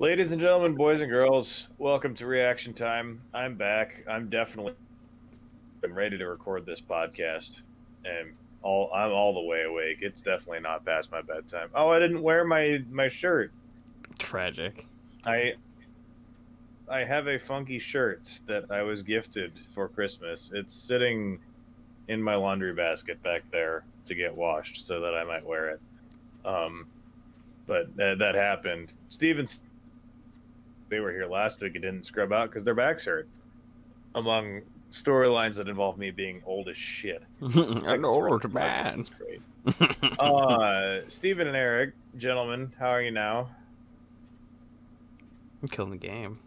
Ladies and gentlemen, boys and girls, welcome to Reaction Time. I'm back. I'm definitely ready to record this podcast, and I'm all the way awake. It's definitely not past my bedtime. Oh, I didn't wear my shirt. Tragic. I I have a funky shirt that I was gifted for Christmas. It's sitting in my laundry basket back there to get washed so that I might wear it. Um, but that happened. Stevens, they were here last week and didn't scrub out because their backs hurt. Among storylines that involve me being old as shit. I know it's bad. It's great. Steven and Eric, gentlemen, how are you now? I'm killing the game.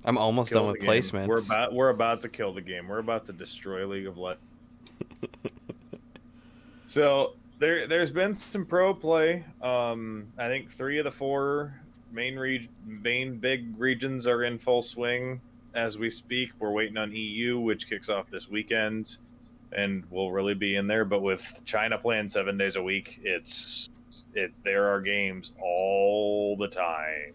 I'm almost Kill done the with game. placements. We're about to kill the game. We're about to destroy League of Legends. So there's been some pro play. I think 3 of the 4 main big regions are in full swing as we speak. We're waiting on EU, which kicks off this weekend, and we'll really be in there. But with China playing 7 days a week, there are games all the time,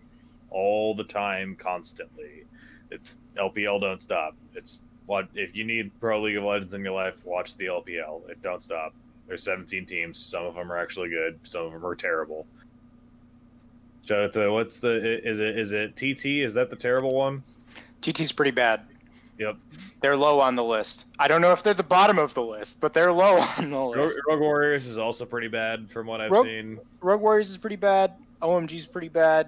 constantly. It's LPL don't stop. It's what if you need Pro League of Legends in your life, watch the LPL. It don't stop. There's 17 teams. Some of them are actually good. Some of them are terrible. Shout out to is it TT? Is that the terrible one? TT's pretty bad. Yep. They're low on the list. I don't know if they're the bottom of the list, but they're low on the list. Rogue Warriors is also pretty bad from what I've seen. Rogue Warriors is pretty bad. OMG's pretty bad.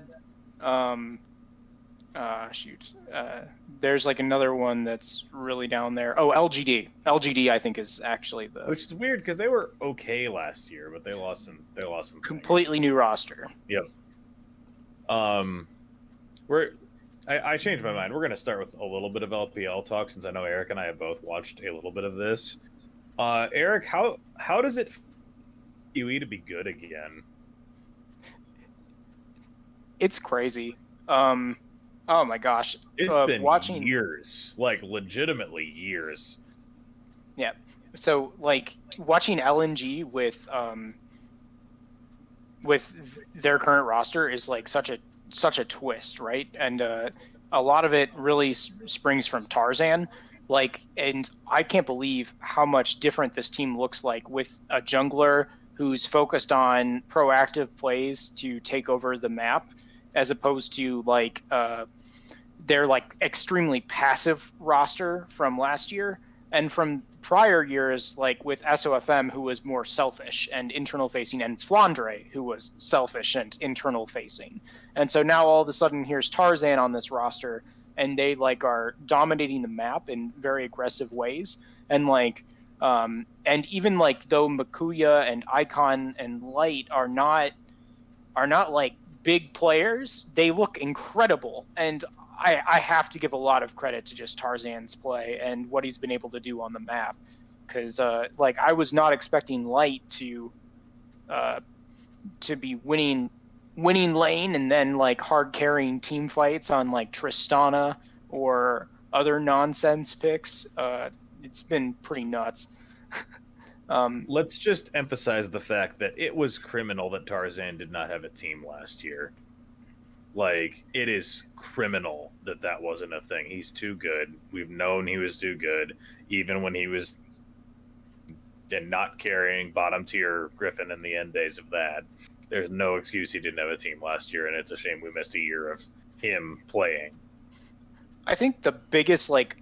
There's like another one that's really down there. Oh, LGD. LGD I think is actually which is weird because they were okay last year, but they lost some completely new roster. Yep. I changed my mind. We're going to start with a little bit of LPL talk since I know Eric and I have both watched a little bit of this. Eric, how does it feel to be good again? It's crazy. Oh my gosh. It's been watching years, like legitimately years. Yeah. So like watching LNG with their current roster is like such a twist, right? And a lot of it really springs from Tarzan. Like, and I can't believe how much different this team looks like with a jungler who's focused on proactive plays to take over the map, as opposed to like their like extremely passive roster from last year and from prior years, like with SOFM, who was more selfish and internal facing, and Flandre, who was selfish and internal facing. And so now all of a sudden here's Tarzan on this roster, and they like are dominating the map in very aggressive ways. And like and even like though Makuya and Icon and Light are not like big players, they look incredible. And I have to give a lot of credit to just Tarzan's play and what he's been able to do on the map. Because like I was not expecting Light to be winning lane and then like hard carrying team fights on like Tristana or other nonsense picks. It's been pretty nuts. Let's just emphasize the fact that it was criminal that Tarzan did not have a team last year. Like, it is criminal that wasn't a thing. He's too good. We've known he was too good, even when he was not carrying bottom tier Griffin in the end days of that. There's no excuse he didn't have a team last year, and it's a shame we missed a year of him playing. I think the biggest like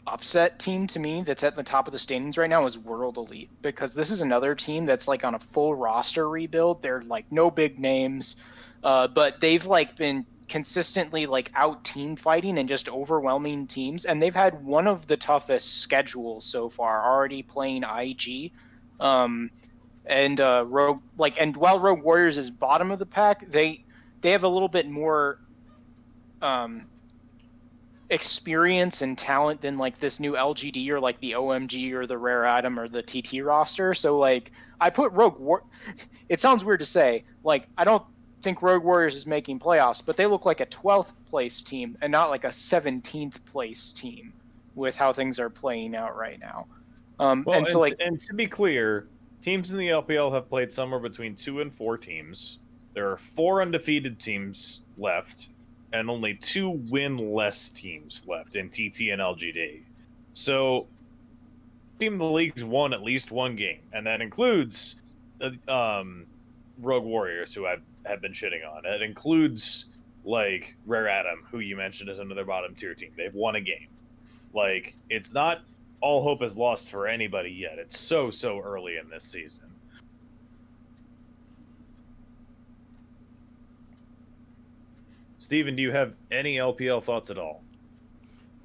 upset team to me that's at the top of the standings right now is World Elite, because this is another team that's like on a full roster rebuild. They're like no big names. But they've like been consistently like out team fighting and just overwhelming teams, and they've had one of the toughest schedules so far, already playing IG. And Rogue and while Rogue Warriors is bottom of the pack, they have a little bit more experience and talent than like this new LGD or like the OMG or the Rare Item or the TT roster. So like I put it sounds weird to say, like I don't think Rogue Warriors is making playoffs, but they look like a 12th place team and not like a 17th place team with how things are playing out right now. And to be clear, teams in the LPL have played somewhere between 2 and 4 teams. there are 4 undefeated teams left, and only 2 win-less teams left in TT and LGD. So, Team of the League's won at least 1 game, and that includes Rogue Warriors, who I have been shitting on. It includes like Rare Atom, who you mentioned is another bottom tier team. They've won a game. Like, it's not all hope is lost for anybody yet. It's so early in this season. Steven, do you have any LPL thoughts at all?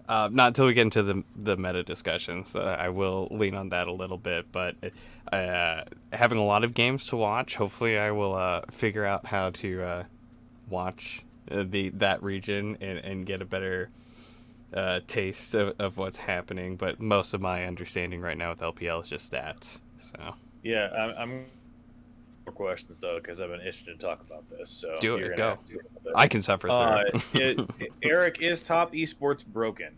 Not until we get into the meta discussions. I will lean on that a little bit, but having a lot of games to watch, hopefully I will figure out how to watch that region and get a better taste of what's happening. But most of my understanding right now with LPL is just stats. So yeah, I'm more questions though, because I've been itching to talk about this. So do it. Go. I can suffer through. Eric, is top esports broken?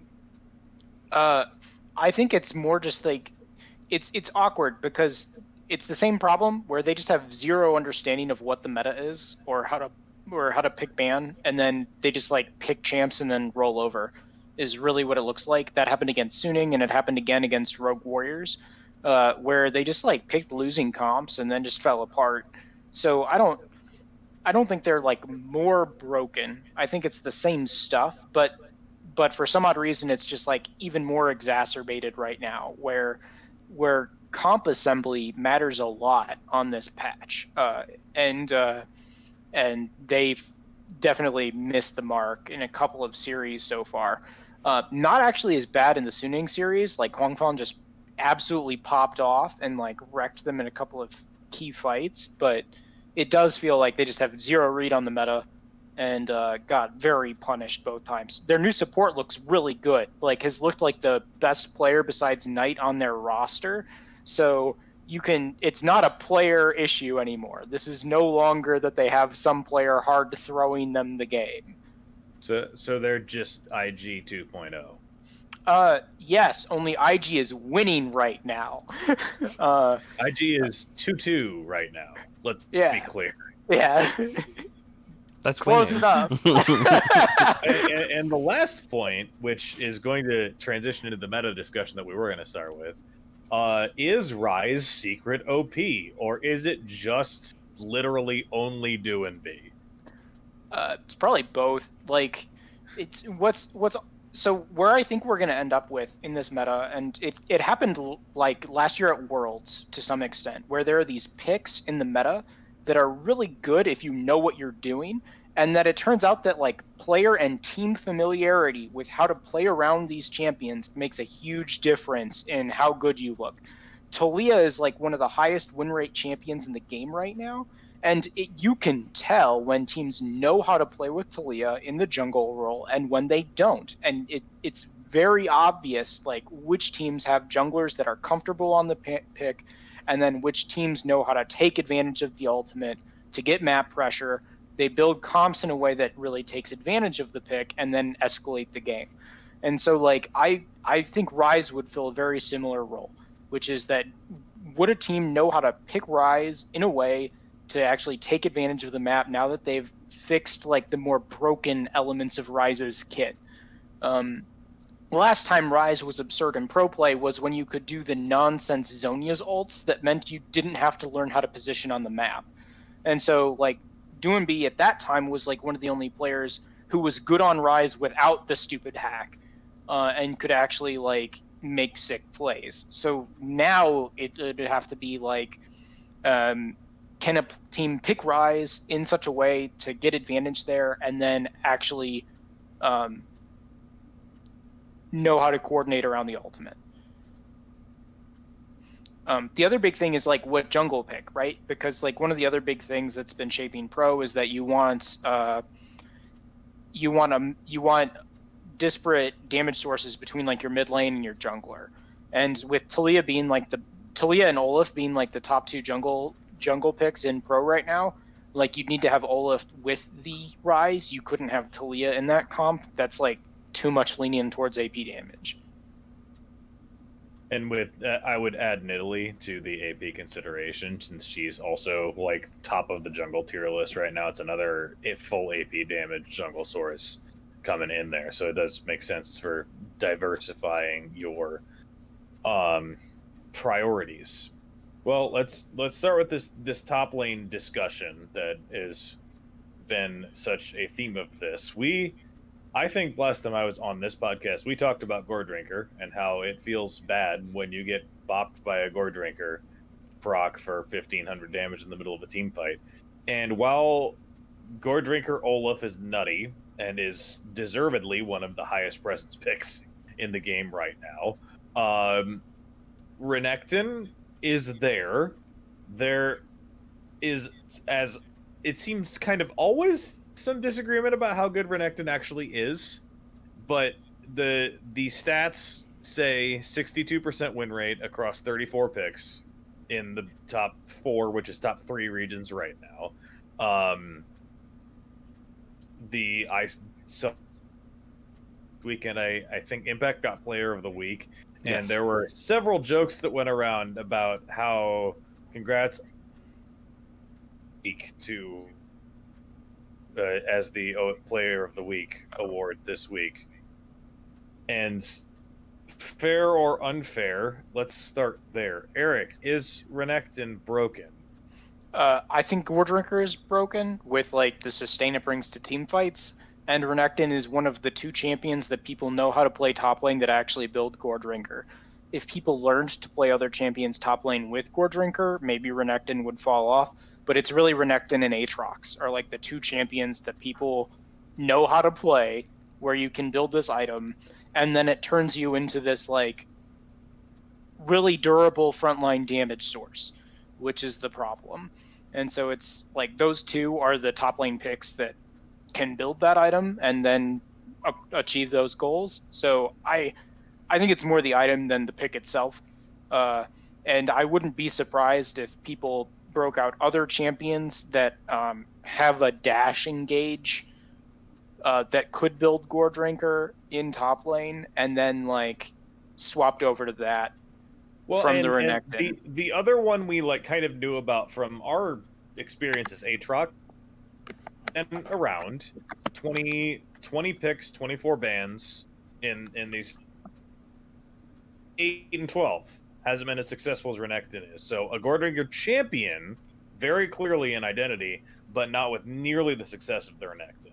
I think it's more just like it's awkward because it's the same problem where they just have zero understanding of what the meta is or how to pick ban, and then they just like pick champs and then roll over is really what it looks like. That happened against Suning, and it happened again against Rogue Warriors, where they just like picked losing comps and then just fell apart. So I don't think they're like more broken. I think it's the same stuff, but for some odd reason it's just like even more exacerbated right now, where comp assembly matters a lot on this patch, and they've definitely missed the mark in a couple of series so far. Not actually as bad in the Suning series. Like Huangfang just absolutely popped off and like wrecked them in a couple of key fights, but it does feel like they just have zero read on the meta and got very punished both times. Their new support looks really good, like has looked like the best player besides Knight on their roster. So it's not a player issue anymore. This is no longer that they have some player hard throwing them the game. So they're just IG 2.0. Yes, only IG is winning right now. IG is 2-2 right now. Let's be clear. Yeah. That's close enough. And the last point, which is going to transition into the meta discussion that we were going to start with, is Ryze secret OP, or is it just literally only do and be? It's probably both. Like, it's so where I think we're going to end up with in this meta, and it happened like last year at Worlds to some extent, where there are these picks in the meta that are really good if you know what you're doing, and that it turns out that like player and team familiarity with how to play around these champions makes a huge difference in how good you look. Talia is like one of the highest win rate champions in the game right now, and you can tell when teams know how to play with Talia in the jungle role and when they don't. And it's very obvious like which teams have junglers that are comfortable on the pick, and then which teams know how to take advantage of the ultimate to get map pressure. They build comps in a way that really takes advantage of the pick and then escalate the game. And so like I think Ryze would fill a very similar role, which is that would a team know how to pick Ryze in a way to actually take advantage of the map now that they've fixed like the more broken elements of Ryze's kit? Last time Ryze was absurd in pro play was when you could do the nonsense Zhonya's ults that meant you didn't have to learn how to position on the map. And so like Doinb at that time was like one of the only players who was good on Ryze without the stupid hack, and could actually like make sick plays. So now it would have to be like, can a team pick Ryze in such a way to get advantage there and then actually know how to coordinate around the ultimate? The other big thing is like what jungle pick, right? Because like one of the other big things that's been shaping pro is that you want disparate damage sources between like your mid lane and your jungler. And with Talia and Olaf being like the top 2 jungle picks in pro right now, like you'd need to have Olaf with the Ryze. You couldn't have Talia in that comp. That's like too much lenient towards AP damage. And with I would add Nidalee to the AP consideration since she's also like top of the jungle tier list right now. It's another full AP damage jungle source coming in there, so it does make sense for diversifying your priorities. Well, let's start with this top lane discussion that has been such a theme of this. I think last time I was on this podcast, we talked about Gore Drinker and how it feels bad when you get bopped by a Gore Drinker proc for 1500 damage in the middle of a team fight. And while Gore Drinker Olaf is nutty and is deservedly one of the highest presence picks in the game right now, Renekton is there. There is, as it seems, kind of always some disagreement about how good Renekton actually is, but the stats say 62% win rate across 34 picks in the top 4, which is top 3 regions right now. Weekend, I think Impact got Player of the Week, and Yes. there were several jokes that went around about how congrats to as the Player of the Week award this week. And fair or unfair, let's start there. Eric, is Renekton broken? I think Gore Drinker is broken with like the sustain it brings to team fights, and Renekton is one of the 2 champions that people know how to play top lane that actually build Gore Drinker. If people learned to play other champions top lane with Gore Drinker, maybe Renekton would fall off. But it's really Renekton and Aatrox are like the 2 champions that people know how to play, where you can build this item, and then it turns you into this like really durable frontline damage source, which is the problem. And so it's like those 2 are the top lane picks that can build that item and then achieve those goals. So I think it's more the item than the pick itself. And I wouldn't be surprised if people broke out other champions that have a dash engage that could build Gore Drinker in top lane, and then like swapped over to that from the Renekton. The other one we like kind of knew about from our experience is Aatrox, and around 20 picks, 24 bans in these 8 and 12. Hasn't been as successful as Renekton is. So a Gore Drinker champion, very clearly in identity, but not with nearly the success of the Renekton.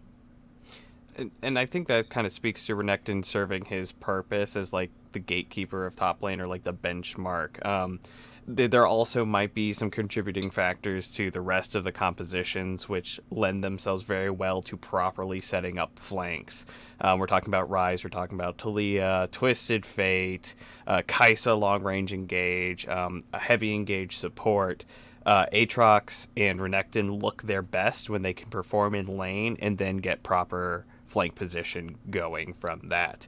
And I think that kind of speaks to Renekton serving his purpose as like the gatekeeper of top lane, or like the benchmark. There also might be some contributing factors to the rest of the compositions which lend themselves very well to properly setting up flanks. We're talking about Ryze, we're talking about Talia, Twisted Fate, Kai'Sa long range engage, a heavy engage support. Aatrox and Renekton look their best when they can perform in lane and then get proper flank position going from that.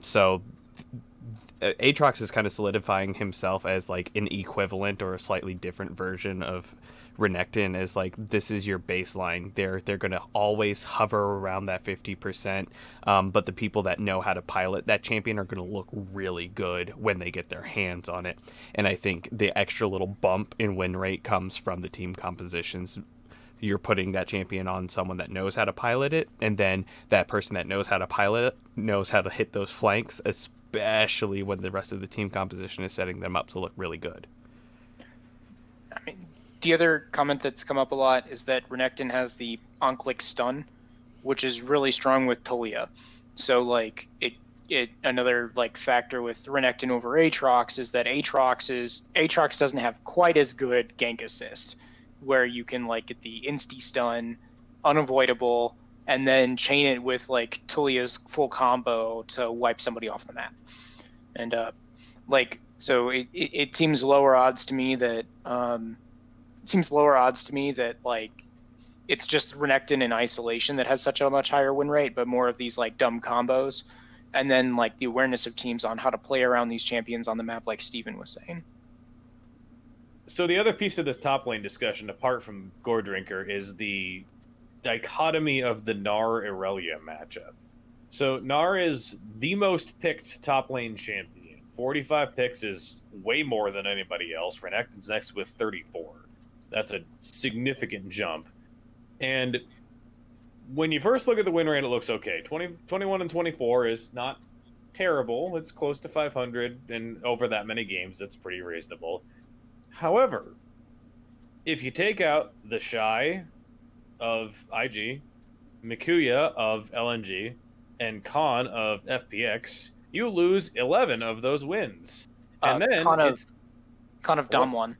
So Aatrox is kind of solidifying himself as like an equivalent or a slightly different version of Renekton, as like this is your baseline. They're going to always hover around that 50%, but the people that know how to pilot that champion are going to look really good when they get their hands on it. And I think the extra little bump in win rate comes from the team compositions. You're putting that champion on someone that knows how to pilot it, and then that person that knows how to pilot it knows how to hit those flanks, especially when the rest of the team composition is setting them up to look really good. I mean, the other comment that's come up a lot is that Renekton has the on-click stun, which is really strong with Talia. So like it another like factor with Renekton over Aatrox is that Aatrox doesn't have quite as good gank assist, where you can like get the insta stun, unavoidable, and then chain it with like Talia's full combo to wipe somebody off the map. And like so it seems lower odds to me that like it's just Renekton in isolation that has such a much higher win rate, but more of these like dumb combos, and then like the awareness of teams on how to play around these champions on the map, like Steven was saying. So the other piece of this top lane discussion, apart from Gore Drinker, is the dichotomy of the Gnar Irelia matchup. So Gnar is the most picked top lane champion 45 picks is way more than anybody else. Renekton's next with 34. That's a significant jump. And when you first look at the win rate, it looks okay. 21 and 24 is not terrible. It's close to 500, and over that many games, that's pretty reasonable. However, if you take out the Shy of IG, Mikuya of LNG, and Khan of FPX, you lose 11 of those wins. And then Khan of What? Damwon.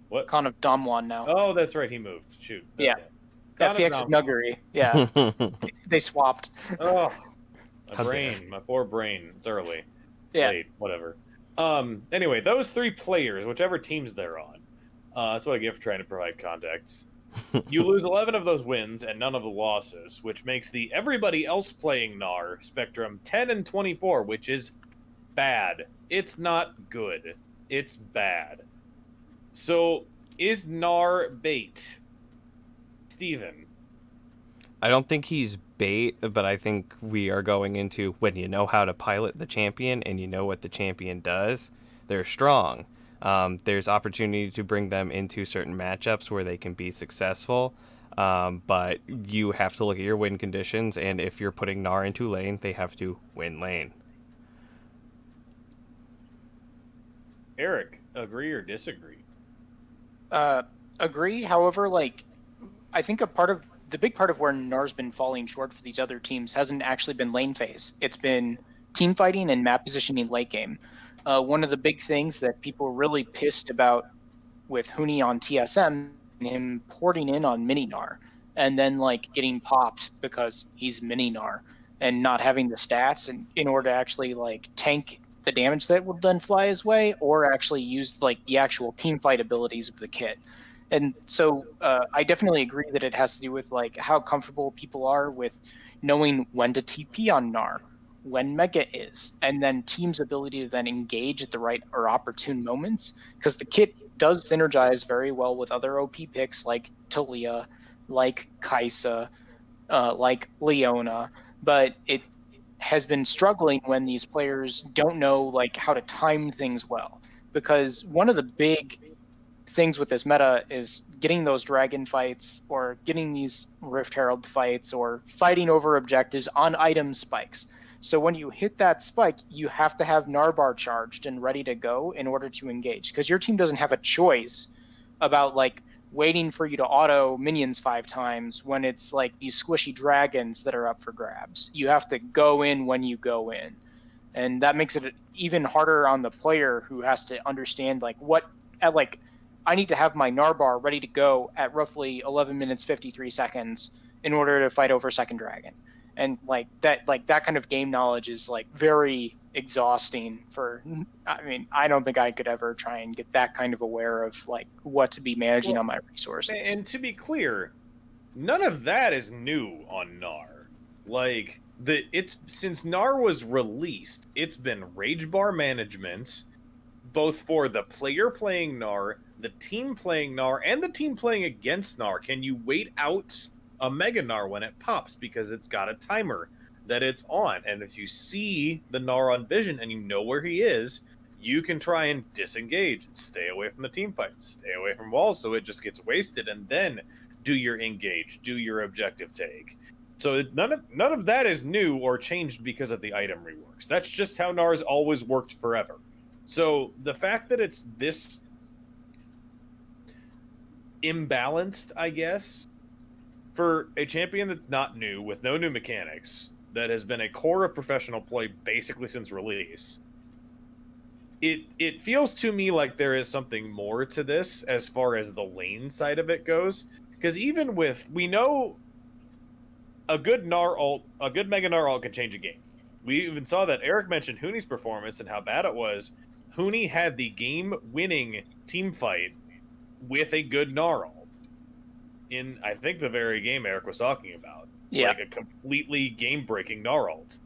What? Khan of Damwon now. Oh, that's right. He moved. Shoot. That's Yeah. it. Khan of FPX is Dom- Nuggery. Yeah. They swapped. Oh, How my poor brain. It's early. Yeah. Late, whatever. Anyway, those three players, whichever teams they're on, that's what I get for trying to provide context. You lose 11 of those wins and none of the losses, which makes the everybody else playing NAR spectrum 10 and 24, which is bad. It's not good. It's bad. So, is NAR bait? Steven. I don't think he's bait, but I think we are going into when you know how to pilot the champion and you know what the champion does, they're strong. There's opportunity to bring them into certain matchups where they can be successful, but you have to look at your win conditions, and if you're putting NAR into lane, they have to win lane. Eric, agree or disagree? Agree. However, I think the big part of where NAR's been falling short for these other teams hasn't actually been lane phase. It's been team fighting and map positioning late game. One of the big things that people were really pissed about with Huni on TSM, him porting in on mini NAR, and then getting popped because he's mini NAR and not having the stats in order to actually tank the damage that would then fly his way, or actually use the actual team fight abilities of the kit. And so I definitely agree that it has to do with how comfortable people are with knowing when to TP on NAR, when Mega is, and then team's ability to then engage at the right or opportune moments, because the kit does synergize very well with other OP picks like Talia, like Kaisa, like Leona, but it has been struggling when these players don't know how to time things well. Because one of the big things with this meta is getting those dragon fights or getting these Rift Herald fights or fighting over objectives on item spikes. So when you hit that spike, you have to have Narbar charged and ready to go in order to engage, because your team doesn't have a choice about waiting for you to auto minions 5 times when it's these squishy dragons that are up for grabs. You have to go in when you go in. And that makes it even harder on the player, who has to understand I need to have my Narbar ready to go at roughly 11 minutes 53 seconds in order to fight over second dragon. And that kind of game knowledge is very exhausting for. I mean, I don't think I could ever try and get that kind of aware of what to be managing on my resources. And to be clear, none of that is new on NAR. Since NAR was released, it's been rage bar management, both for the player playing NAR, the team playing NAR, and the team playing against NAR. Can you wait out a Mega NAR when it pops, because it's got a timer that it's on? And if you see the NAR on vision and you know where he is, you can try and disengage and stay away from the team fights, stay away from walls, so it just gets wasted, and then do your engage, do your objective take. So none of that is new or changed because of the item reworks. That's just how NAR's always worked forever. So the fact that it's this imbalanced, I guess, for a champion that's not new, with no new mechanics, that has been a core of professional play basically since release, it feels to me like there is something more to this as far as the lane side of it goes. Because even we know a good NAR ult, a good Mega NAR ult can change a game. We even saw that. Eric mentioned Huni's performance and how bad it was. Huni had the game-winning team fight with a good NAR ult in, I think, the very game Eric was talking about. Yeah. A completely game-breaking NAR ult.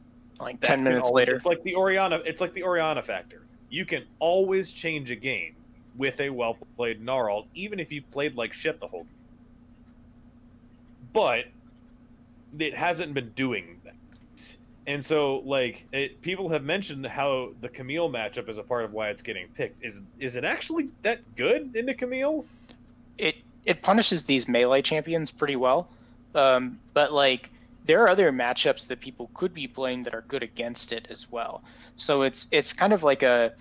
10 minutes later. It's like the Orianna factor. You can always change a game with a well-played NAR ult, even if you've played like shit the whole game. But it hasn't been doing that. And so, like, people have mentioned how the Camille matchup is a part of why it's getting picked. Is it actually that good into Camille? It punishes these melee champions pretty well, but like there are other matchups that people could be playing that are good against it as well. So it's kind of like I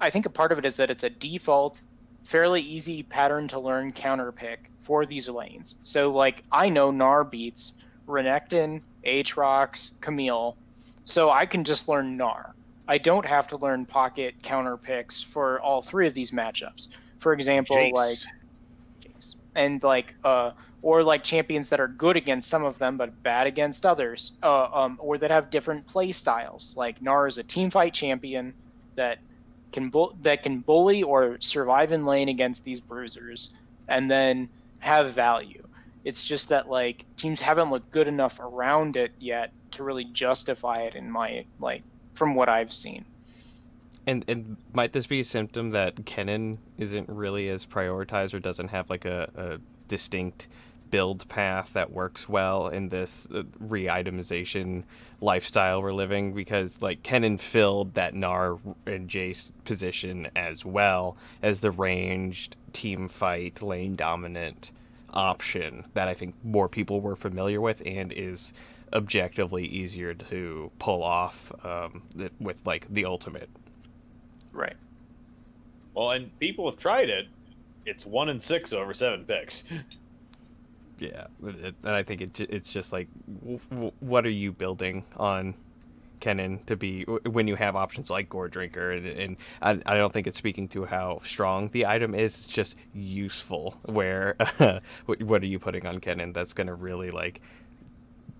think a part of it is that it's a default, fairly easy pattern to learn counter pick for these lanes. So like I know Gnar beats Renekton, Aatrox, Camille, so I can just learn Gnar. I don't have to learn pocket counter picks for all three of these matchups. For example, like Jace. and like or like champions that are good against some of them but bad against others, or that have different play styles. Like Gnar is a team fight champion that can bully or survive in lane against these bruisers and then have value. It's just that like teams haven't looked good enough around it yet to really justify it in my like from what I've seen. And might this be a symptom that Kennen isn't really as prioritized or doesn't have like a distinct build path that works well in this re-itemization lifestyle we're living? Because like Kennen filled that Gnar and Jace position as well as the ranged team fight lane dominant option that I think more people were familiar with and is objectively easier to pull off with like the ultimate. Right. Well, and people have tried it. It's 1-6 over 7 picks. Yeah, and I think it's just like, what are you building on Kennen to be when you have options like Gore Drinker, and I don't think it's speaking to how strong the item is. It's just useful. Where what are you putting on Kennen that's gonna really like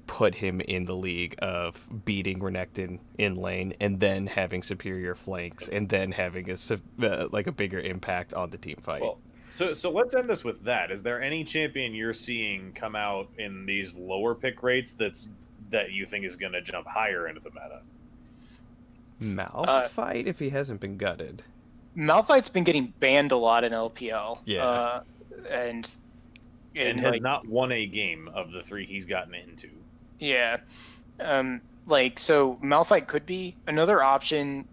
put him in the league of beating Renekton in lane and then having superior flanks and then having a bigger impact on the team fight. Well, so let's end this with that. Is there any champion you're seeing come out in these lower pick rates that you think is going to jump higher into the meta? Malphite, if he hasn't been gutted. Malphite's been getting banned a lot in LPL. Yeah. And has like, not won a game of the 3 he's gotten into. Yeah. Like, so Malphite could be another option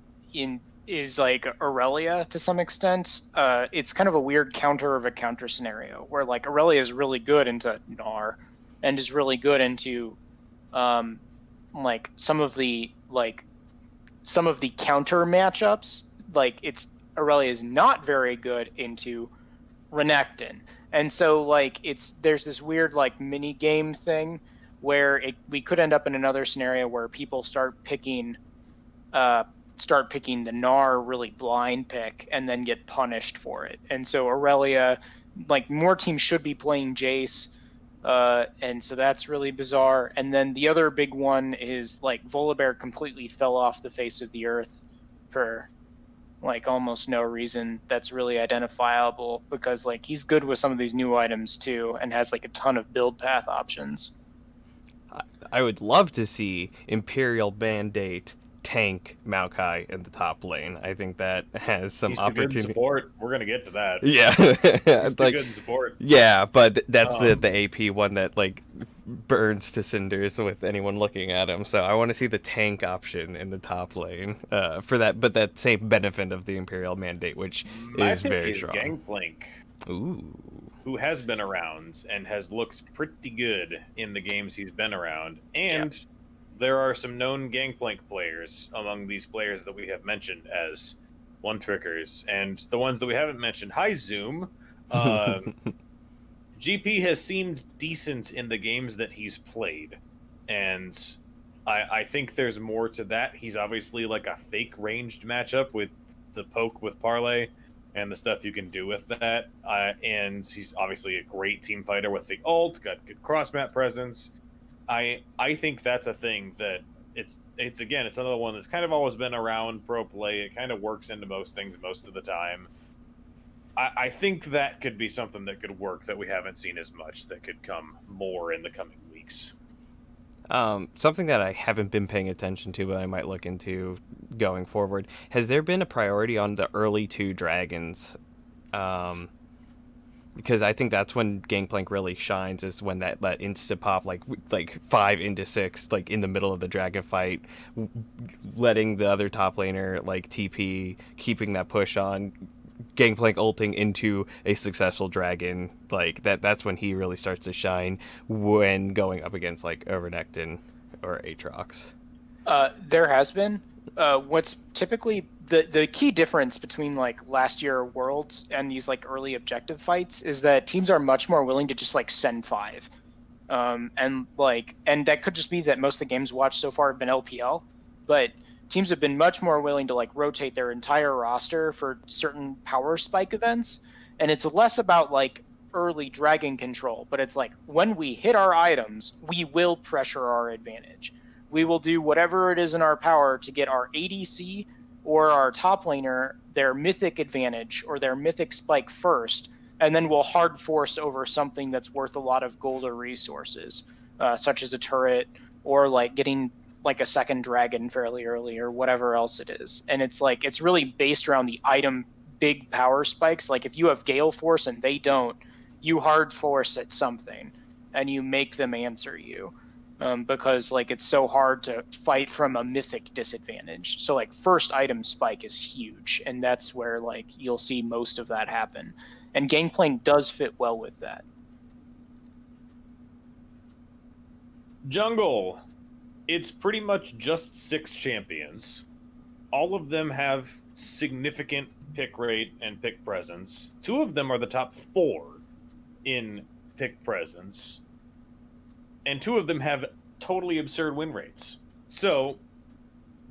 is like Aurelia to some extent. It's kind of a weird counter of a counter scenario where like Aurelia is really good into Gnar and is really good into like some of the counter matchups. Like it's Aurelia is not very good into Renekton. And so like there's this weird like mini game thing where we could end up in another scenario where people start picking the Gnar really blind pick and then get punished for it. And so Aurelia, like more teams should be playing Jace, and so that's really bizarre. And then the other big one is like Volibear completely fell off the face of the earth for like almost no reason that's really identifiable, because like he's good with some of these new items too and has like a ton of build path options. I would love to see Imperial Mandate tank Maokai in the top lane. I think that has some He's too good in opportunity. support. We're gonna get to that. Yeah, He's too like, good in support. Yeah, but that's the AP one that like burns to cinders with anyone looking at him. So I want to see the tank option in the top lane for that, but that same benefit of the Imperial Mandate, which is very strong. Gangplank, Ooh, who has been around and has looked pretty good in the games he's been around, and there are some known Gangplank players among these players that we have mentioned as one-trickers, and the ones that we haven't mentioned. Hi, Zoom. GP has seemed decent in the games that he's played, and I think there's more to that. He's obviously like a fake ranged matchup with the poke with Parlay and the stuff you can do with that, and he's obviously a great team fighter with the ult, got good cross-map presence. I think that's a thing that it's another one that's kind of always been around pro play. It kind of works into most things most of the time. I think that could be something that could work that we haven't seen as much, that could come more in the coming weeks. Something that I haven't been paying attention to, but I might look into going forward. Has there been a priority on the early 2 dragons? because I think that's when Gangplank really shines, is when that insta pop, like 5 into 6, like in the middle of the dragon fight, letting the other top laner like TP, keeping that push on, Gangplank ulting into a successful dragon, like that's when he really starts to shine, when going up against like Overnectin or Aatrox. There has been. What's typically the key difference between like last year Worlds and these like early objective fights is that teams are much more willing to just like send 5. And that could just be that most of the games watched so far have been LPL, but teams have been much more willing to like rotate their entire roster for certain power spike events. And it's less about like early dragon control, but it's like when we hit our items, we will pressure our advantage. We will do whatever it is in our power to get our ADC or our top laner their mythic advantage or their mythic spike first, and then we'll hard force over something that's worth a lot of gold or resources, such as a turret or like getting like a second dragon fairly early or whatever else it is. And it's like it's really based around the item big power spikes. Like if you have Gale Force and they don't, you hard force at something and you make them answer you. Because like it's so hard to fight from a mythic disadvantage. So like first item spike is huge, and that's where like you'll see most of that happen. And Gangplank does fit well with that. Jungle, it's pretty much just 6 champions. All of them have significant pick rate and pick presence. 2 of them are the top 4 in pick presence. And 2 of them have totally absurd win rates. So,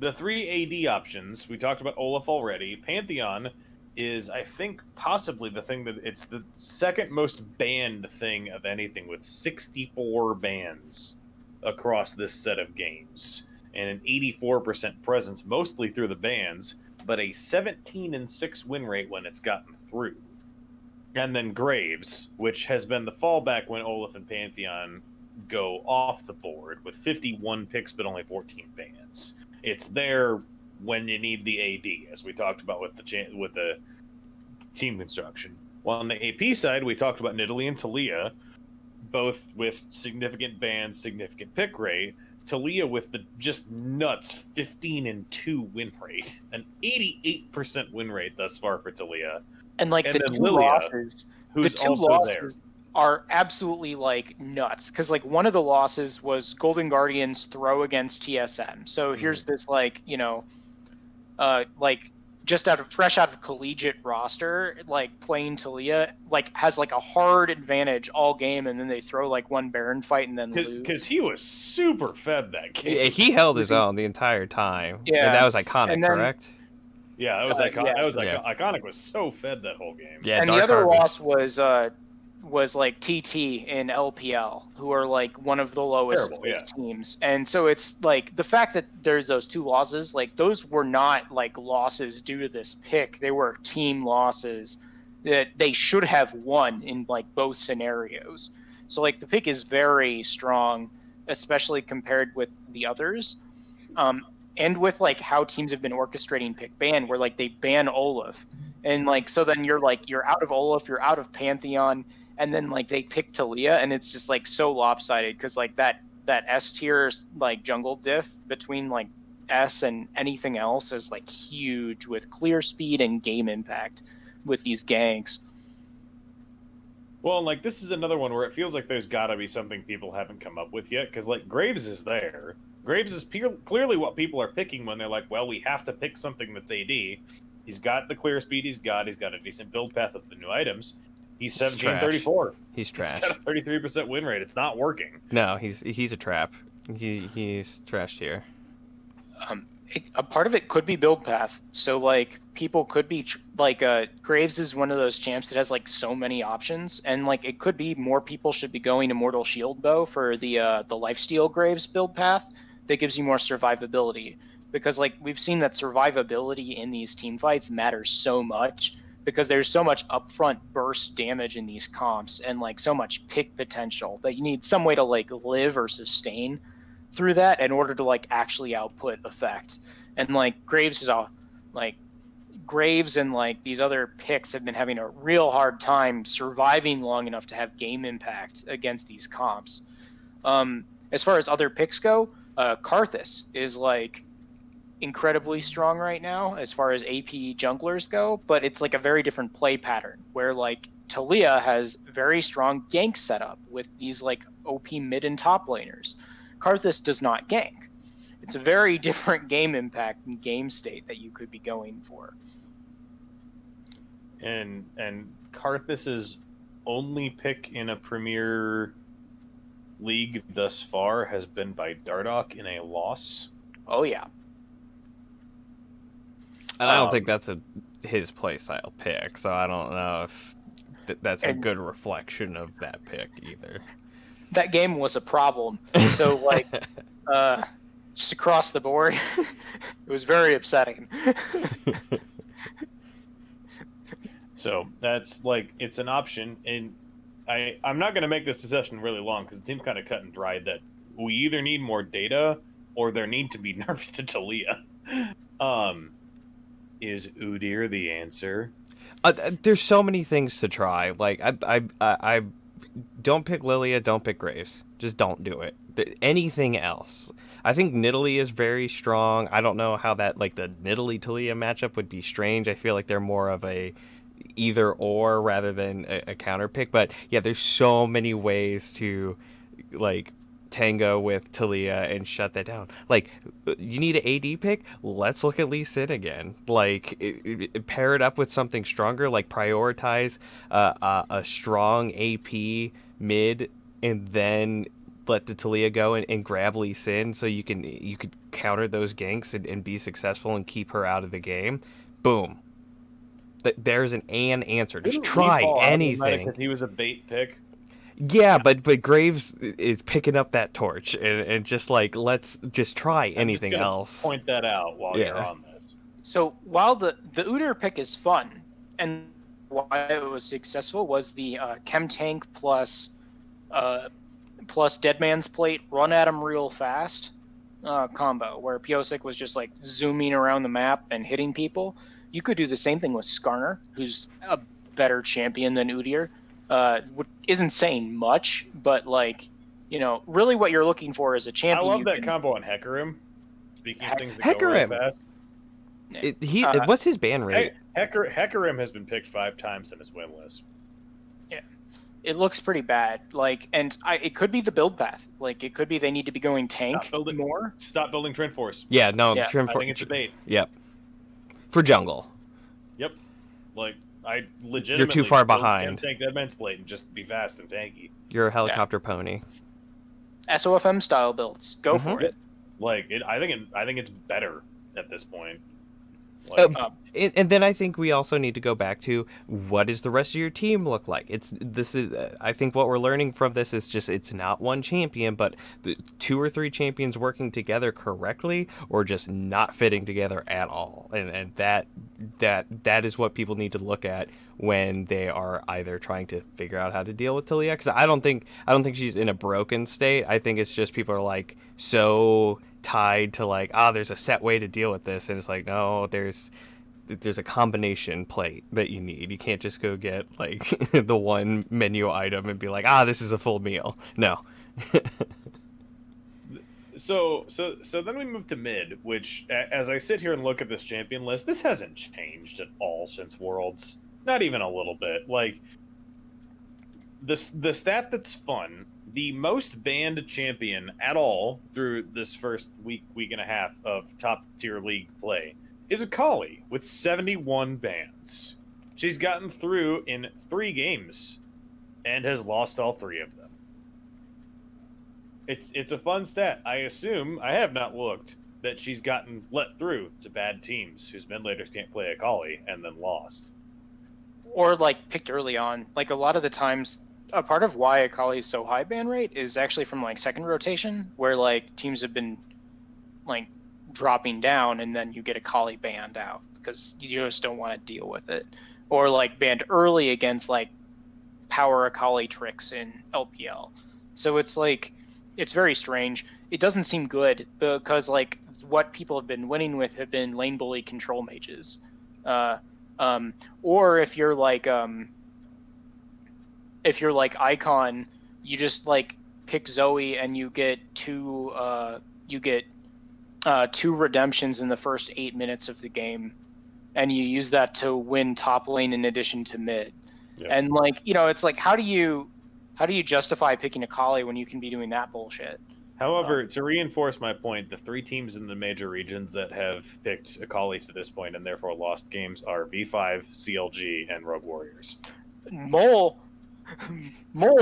the 3 AD options, we talked about Olaf already. Pantheon is, I think, possibly the thing that it's the second most banned thing of anything, with 64 bans across this set of games. And an 84% presence, mostly through the bans, but a 17-6 win rate when it's gotten through. And then Graves, which has been the fallback when Olaf and Pantheon go off the board, with 51 picks but only 14 bans. It's there when you need the AD, as we talked about with the team construction. While on the AP side, we talked about Nidalee and Taliyah, both with significant bans, significant pick rate. Taliyah with the just nuts 15-2 win rate, an 88% win rate thus far for Taliyah. And like and the then 2 Lilia, losses, who's the 2 also losses there. Are absolutely like nuts, because like one of the losses was Golden Guardians throw against TSM. So here's this like like just fresh out of collegiate roster, like playing Taliyah, like has like a hard advantage all game, and then they throw like one Baron fight and then lose. Because he was super fed that game. Yeah, he held his own the entire time. Yeah. And that was iconic, And then- correct? Yeah, that was iconic. yeah. That was Yeah. iconic. Was so fed that whole game. Yeah, And Dark the other Harvest. loss was like TT in LPL, who are like one of the lowest Terrible, placed teams. And so it's like the fact that there's those 2 losses, like those were not like losses due to this pick. They were team losses that they should have won in like both scenarios. So like the pick is very strong, especially compared with the others. And with like how teams have been orchestrating pick ban, where like they ban Olaf. And like so then you're out of Olaf, you're out of Pantheon, and then like they pick Taliyah, and it's just like so lopsided, because like that S tier like jungle diff between like S and anything else is like huge, with clear speed and game impact with these ganks. Well, and like this is another one where it feels like there's got to be something people haven't come up with yet, because like Graves is there. Graves is clearly what people are picking when they're like, well, we have to pick something that's AD. He's got the clear speed. He's got a decent build path with the new items. He's 17-34. He's trash. He's got a 33% win rate. It's not working. No, he's a trap. He's trashed here. A part of it could be build path. So like people could be Graves is one of those champs that has like so many options, and like it could be more people should be going Immortal Shield Bow for the lifesteal Graves build path that gives you more survivability, because like we've seen that survivability in these team fights matters so much, because there's so much upfront burst damage in these comps and like so much pick potential that you need some way to like live or sustain through that in order to like actually output effect. And like Graves Graves and like these other picks have been having a real hard time surviving long enough to have game impact against these comps. As far as other picks go, Karthus is like incredibly strong right now as far as AP junglers go, but it's like a very different play pattern where like Talia has very strong gank setup with these like OP mid and top laners. Karthus does not gank. It's a very different game impact and game state that you could be going for. And Karthus's only pick in a Premier League thus far has been by Dardoch in a loss. Oh yeah. And I don't think that's his playstyle pick, so I don't know if that's a good reflection of that pick either. That game was a problem. So like, just across the board, it was very upsetting. So that's like, it's an option, and I'm not going to make this discussion really long because it seems kind of cut and dried that we either need more data or there need to be nerfs to Talia. Is Udyr the answer? There's so many things to try. Like I don't pick Lilia, don't pick Graves. Just don't do it. Anything else. I think Nidalee is very strong. I don't know how that like the Nidalee Talia matchup would be strange. I feel like they're more of a either or rather than a counter pick. But yeah, there's so many ways to like tango with Talia and shut that down. Like, you need an AD pick? Let's look at Lee Sin again. Like, pair it up with something stronger. Like, prioritize a strong AP mid, and then let the Talia go and grab Lee Sin, so you could counter those ganks and be successful and keep her out of the game. Boom. There's an answer. Just try anything. Because he was a bait pick. Yeah, but Graves is picking up that torch and just like, let's just try anything else. Point that out while you're on this. So while the Udyr pick is fun and why it was successful was the Chem Tank plus Dead Man's Plate run at him real fast combo where Piosik was just like zooming around the map and hitting people. You could do the same thing with Skarner, who's a better champion than Udyr. Isn't saying much, but like, you know, really what you're looking for is a champion. I love that combo on Hecarim. Speaking of things that go really fast. What's his ban rate? Hecarim has been picked 5 times in his win list. Yeah, it looks pretty bad. Like, and it could be the build path. Like, it could be they need to be going tank more. Stop building Trend Force. Yeah, no, yeah. Trend Force. I think it's a bait. Yep. For jungle. Yep. Like, I legitimately you're too far behind. Take that Men's Plate and just be fast and tanky. You're a helicopter pony. SOFM style builds. Go for it. Like, I think it's better at this point. Like, and then I think we also need to go back to what does the rest of your team look like? I think what we're learning from this is just it's not one champion, but 2 or 3 champions working together correctly or just not fitting together at all. And that is what people need to look at when they are either trying to figure out how to deal with Talia. Because I don't think she's in a broken state. I think it's just people are like so tied to like, there's a set way to deal with this, and it's like, no, there's a combination plate that you need. You can't just go get like the one menu item and be like, this is a full meal. No. So then we move to mid, which as I sit here and look at this champion list, this hasn't changed at all since Worlds. Not even a little bit. Like, the stat that's fun, the most banned champion at all through this first week and a half of top tier league play is Akali with 71 bans. She's gotten through in 3 games and has lost all 3 of them. It's a fun stat. I assume, I have not looked, that she's gotten let through to bad teams whose mid laners can't play Akali and then lost. Or like picked early on. Like a lot of the times, a part of why Akali is so high ban rate is actually from like second rotation, where like teams have been like dropping down and then you get Akali banned out because you just don't want to deal with it. Or like banned early against like power Akali tricks in LPL. So it's like, it's very strange. It doesn't seem good because like what people have been winning with have been lane bully control mages. Uh, or if you're like Icon, you just like pick Zoe and you get two redemptions in the first 8 minutes of the game, and you use that to win top lane in addition to mid. Yep. And like, it's like, how do you justify picking Akali when you can be doing that bullshit? However, to reinforce my point, the 3 teams in the major regions that have picked Akali to this point and therefore lost games are V5, CLG, and Rogue Warriors. Mole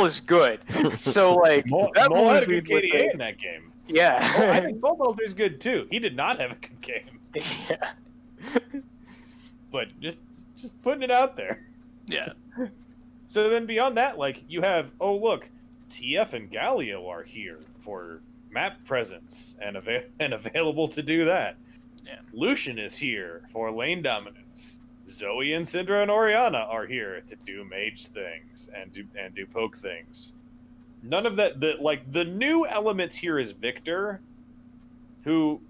is good. So like Mole had a good KDA in that game. Yeah. I think Bulldozer good too. He did not have a good game. Yeah. But just putting it out there. Yeah. So then beyond that, like, you have, oh look, TF and Galio are here for map presence and available to do that. Yeah. Lucian is here for lane dominance. Zoe and Syndra and Orianna are here to do mage things and do poke things. None of that. The new element here is Victor, who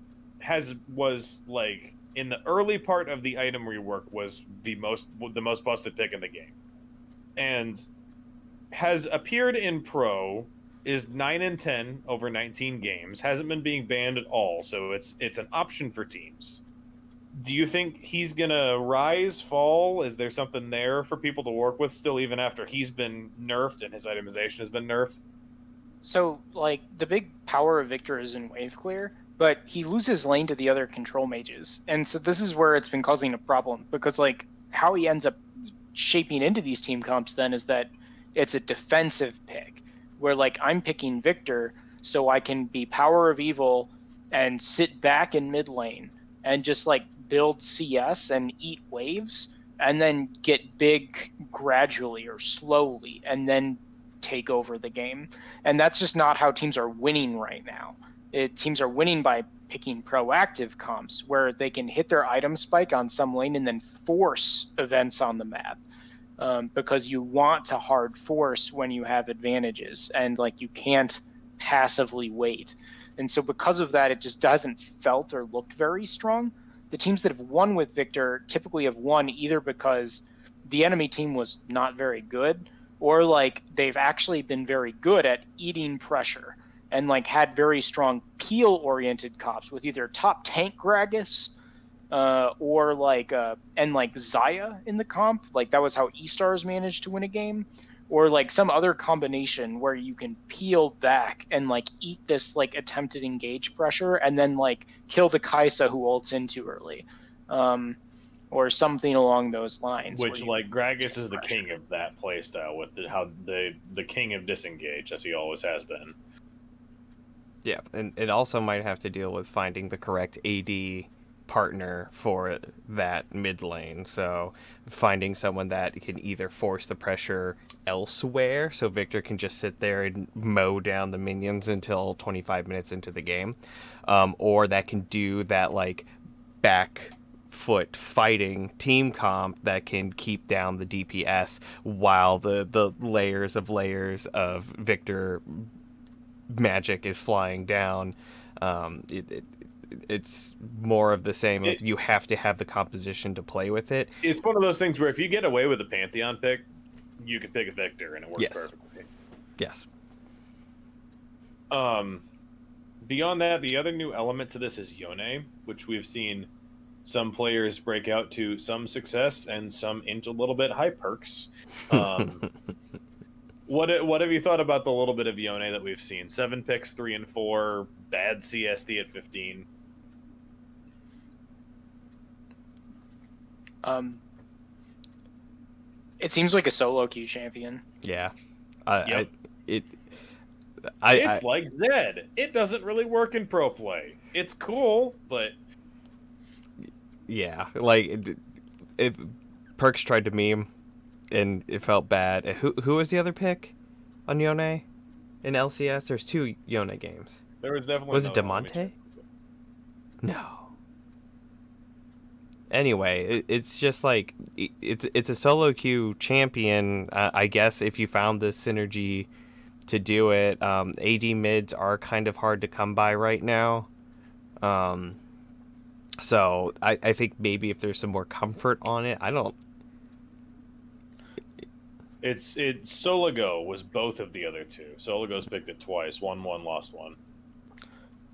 was like in the early part of the item rework was the most busted pick in the game, and has appeared in Pro, is 9-10 over 19 games, hasn't been being banned at all, so it's an option for teams. Do you think he's gonna rise, fall? Is there something there for people to work with still, even after he's been nerfed and his itemization has been nerfed? So, like, the big power of Victor is in wave clear, but he loses lane to the other control mages. And so this is where it's been causing a problem, because, like, how he ends up shaping into these team comps then is that it's a defensive pick, where, like, I'm picking Victor so I can be power of evil and sit back in mid lane and just, like, build CS and eat waves and then get big gradually or slowly and then take over the game. And that's just not how teams are winning right now. Teams are winning by picking proactive comps where they can hit their item spike on some lane and then force events on the map, because you want to hard force when you have advantages, and like you can't passively wait. And so because of that, it just hasn't felt or looked very strong. The teams that have won with Victor typically have won either because the enemy team was not very good, or like they've actually been very good at eating pressure and like had very strong peel oriented cops with either top tank Gragas, or like and like Xayah in the comp. Like that was how E-Stars managed to win a game, or like some other combination where you can peel back and like eat this like attempted engage pressure and then like kill the Kaisa who ults in too early, or something along those lines. Which, like, Gragas is the king of that playstyle, with the king of disengage, as he always has been. Yeah, and it also might have to deal with finding the correct AD partner for that mid lane. So finding someone that can either force the pressure elsewhere, so Victor can just sit there and mow down the minions until 25 minutes into the game, or that can do that like back foot fighting team comp that can keep down the DPS while the layers of Victor magic is flying down. It's more of the same. You have to have the composition to play with it. It's one of those things where if you get away with a Pantheon pick, you can pick a Victor and it works perfectly. Yes. Beyond that, the other new element to this is Yone, which we've seen some players break out to some success and some into a little bit high perks. What have you thought about the little bit of Yone that we've seen? 7 picks, 3 and 4, bad CSD at 15. It seems like a solo queue champion. Yeah. It's like Zed. It doesn't really work in pro play. It's cool, but yeah, like if Perks tried to meme, and it felt bad. Who was the other pick on Yone in LCS? There's 2 Yone games. There was definitely. Was it Demonte? No. Anyway, it's just like it's a solo queue champion. I guess if you found the synergy to do it, AD mids are kind of hard to come by right now. So I think maybe if there's some more comfort on it, I don't. It's Soligo was both of the other two. Soligo's picked it twice. Won one, lost one.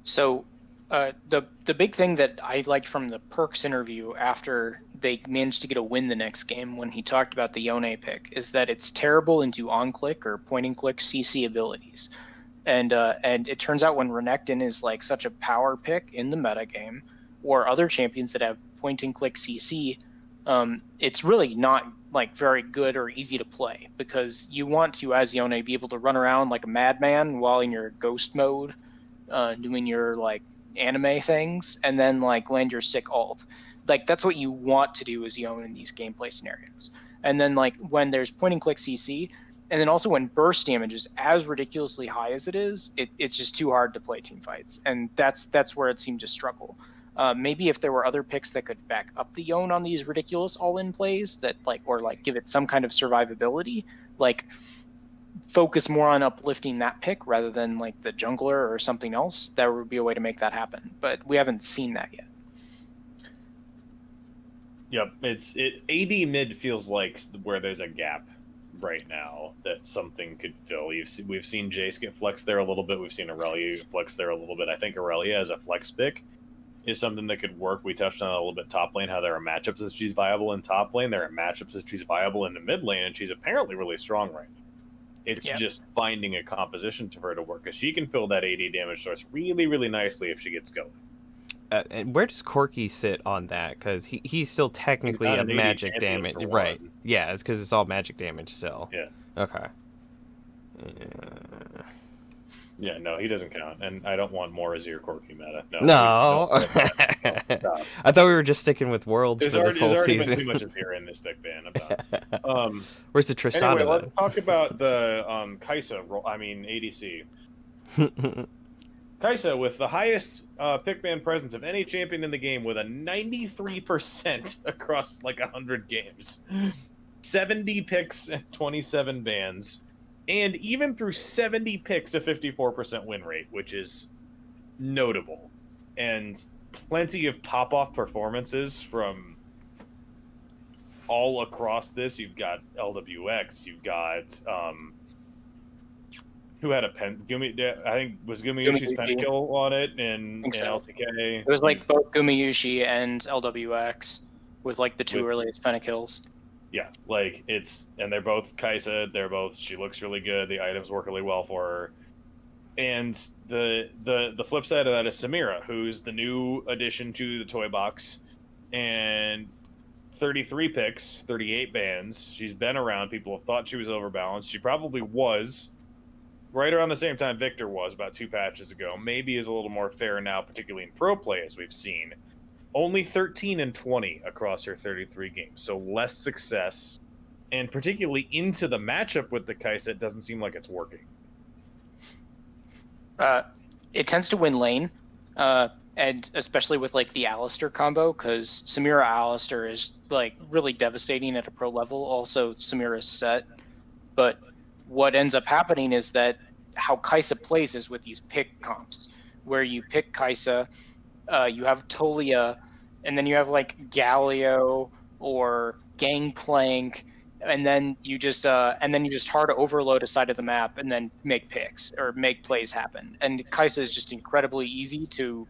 So the big thing that I liked from the Perks interview after they managed to get a win the next game when he talked about the Yone pick is that it's terrible into on-click or point-and-click CC abilities. And it turns out when Renekton is like such a power pick in the meta game, or other champions that have point-and-click CC, it's really not like very good or easy to play because you want to, as Yone, be able to run around like a madman while in your ghost mode, doing your like anime things, and then like land your sick ult. Like that's what you want to do as Yone in these gameplay scenarios. And then like when there's point-and-click CC, and then also when burst damage is as ridiculously high as it is, it's just too hard to play team fights, and that's where it seemed to struggle. Maybe if there were other picks that could back up the Yone on these ridiculous all-in plays that like, or like give it some kind of survivability, like focus more on uplifting that pick rather than like the jungler or something else, there would be a way to make that happen. But we haven't seen that yet. Yep, AD mid feels like where there's a gap right now that something could fill. We've seen Jace get flexed there a little bit. We've seen Aurelia flex there a little bit. I think Aurelia as a flex pick is something that could work. We touched on it a little bit top lane, how there are matchups that she's viable in top lane. There are matchups that she's viable in the mid lane, and she's apparently really strong right now. It's just finding a composition for her to work, because she can fill that AD damage source really, really nicely if she gets going. And where does Corki sit on that? Because he's still technically a magic damage, right? Yeah, it's because it's all magic damage still. Yeah. Okay. Yeah, no, he doesn't count, and I don't want more Azir Corki meta. No. I thought we were just sticking with Worlds there's for this whole already season. Been too much Azir in this big ban. About. Where's the Tristana? Anyway, let's talk about the Kai'Sa. ADC. Kai'Sa with the highest pick ban presence of any champion in the game, with a 93% across like 100 games, 70 picks and 27 bans. And even through 70 picks, a 54% win rate, which is notable. And plenty of pop-off performances from all across this. You've got LWX, you've got... who had a pen? I think was Gumiyushi's pen kill on it, and LCK. It was like both Gumiyushi and LWX with like the two earliest pentakills. Yeah, like and they're both Kai'Sa. She looks really good. The items work really well for her. And the flip side of that is Samira, who's the new addition to the toy box, and 33 picks, 38 bans. She's been around. People have thought she was overbalanced. She probably was. Right around the same time Victor was, about 2 patches ago. Maybe is a little more fair now, particularly in pro play, as we've seen. Only 13 and 20 across her 33 games, so less success. And particularly into the matchup with the Kai'Sa, it doesn't seem like it's working. It tends to win lane, and especially with like the Alistar combo, because Samira Alistar is like really devastating at a pro level. Also, Samira's set, but what ends up happening is that how Kai'Sa plays is with these pick comps, where you pick Kai'Sa, you have Tolia, and then you have like Galio or Gangplank, and then you just hard overload a side of the map and then make picks or make plays happen. And Kai'Sa is just incredibly easy to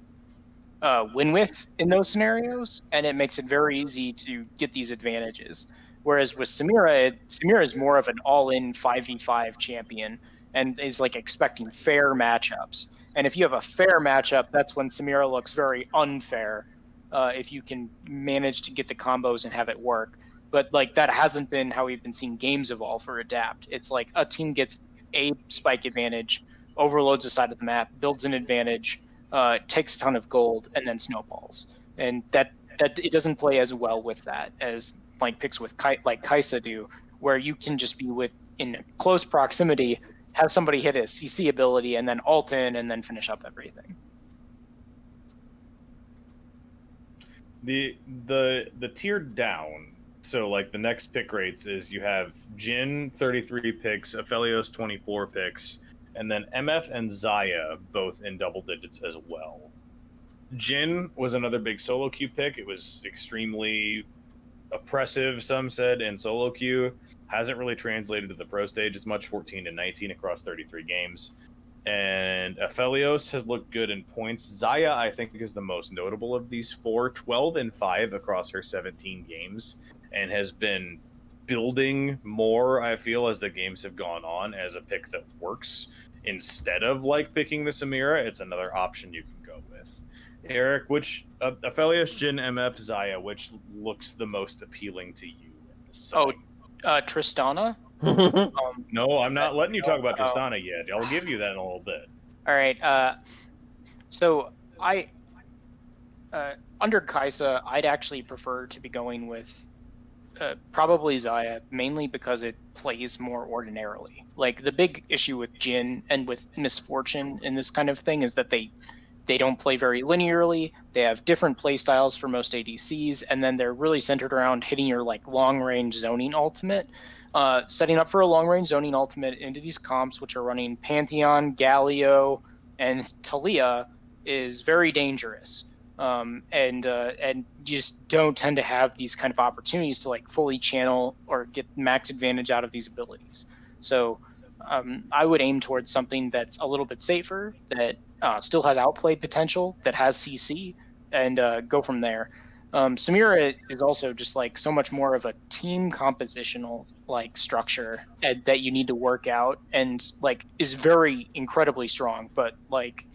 win with in those scenarios, and it makes it very easy to get these advantages. Whereas with Samira is more of an all-in 5v5 champion and is like expecting fair matchups. And if you have a fair matchup, that's when Samira looks very unfair, if you can manage to get the combos and have it work. But like that hasn't been how we've been seeing games evolve or adapt. It's like a team gets a spike advantage, overloads a side of the map, builds an advantage, takes a ton of gold, and then snowballs. And that it doesn't play as well with that as like picks with like Kai'Sa do, where you can just be in close proximity, have somebody hit a CC ability, and then ult in, and then finish up everything. The tiered down. So like the next pick rates is you have Jhin 33 picks, Aphelios 24 picks, and then MF and Xayah both in double digits as well. Jin was another big solo queue pick. It was extremely oppressive, some said, in solo queue. Hasn't really translated to the pro stage as much, 14-19 across 33 games. And Aphelios has looked good in points. Zaya, I think, is the most notable of these four, 12-5 across her 17 games, and has been building more, I feel, as the games have gone on, as a pick that works. Instead of like picking the Samira, it's another option you can go with. Eric, which Aphelios, Jin, MF, Zaya, which looks the most appealing to you in this setting? Tristana. No, I'm not letting you talk about Tristana yet. I'll give you that in a little bit. All right. So I under Kaisa, I'd actually prefer to be going with probably Zaya, mainly because it plays more ordinarily. Like the big issue with Jin and with Misfortune in this kind of thing is that they don't play very linearly. They have different play styles for most ADCs, and then they're really centered around hitting your like long range zoning ultimate. Setting up for a long range zoning ultimate into these comps, which are running Pantheon, Galio, and Talia, is very dangerous. And you just don't tend to have these kind of opportunities to like fully channel or get max advantage out of these abilities. So I would aim towards something that's a little bit safer, that still has outplay potential, that has CC, and go from there. Samira is also just like so much more of a team compositional like structure that you need to work out, and like is very incredibly strong, but like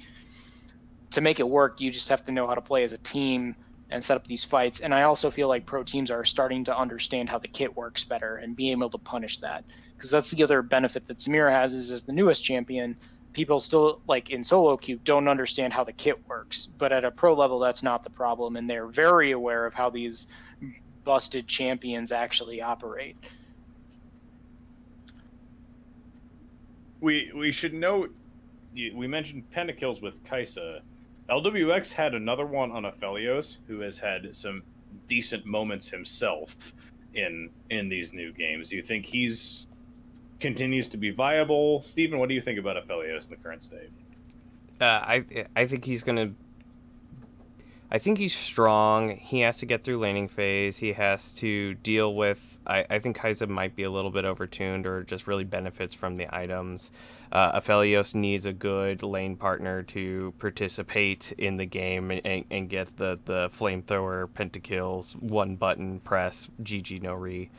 to make it work, you just have to know how to play as a team and set up these fights. And I also feel like pro teams are starting to understand how the kit works better and being able to punish that, because that's the other benefit that Samira has is as the newest champion, people still like in solo queue don't understand how the kit works, but at a pro level that's not the problem, and they're very aware of how these busted champions actually operate. We should note, we mentioned pentakills with Kaisa. LWX had another one on Aphelios, who has had some decent moments himself in these new games. Do you think he's continues to be viable? Steven, what do you think about Aphelios in the current state? I think he's gonna. I think he's strong. He has to get through laning phase. He has to deal with. I think Kai'Sa might be a little bit overtuned, or just really benefits from the items. Aphelios needs a good lane partner to participate in the game and get the flamethrower pentakills, one button press, GG no re.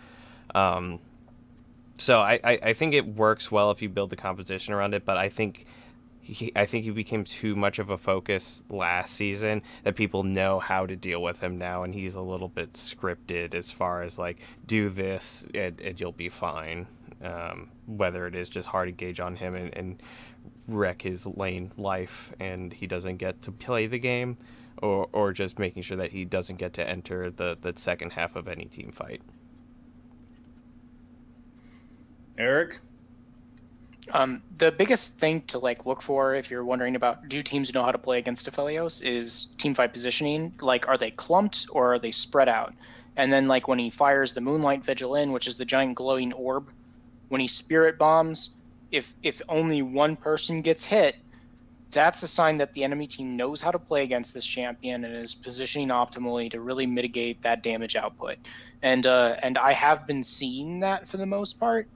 So I think it works well if you build the composition around it, but I think he became too much of a focus last season that people know how to deal with him now, and he's a little bit scripted as far as like, do this and you'll be fine. Whether it is just hard to gauge on him and wreck his lane life and he doesn't get to play the game, or just making sure that he doesn't get to enter the second half of any team fight. Eric? The biggest thing to like look for if you're wondering about do teams know how to play against Aphelios is team fight positioning. Like, are they clumped or are they spread out? And then like when he fires the Moonlight Vigil in, which is the giant glowing orb, when he spirit bombs, if only one person gets hit, that's a sign that the enemy team knows how to play against this champion and is positioning optimally to really mitigate that damage output. And I have been seeing that for the most part.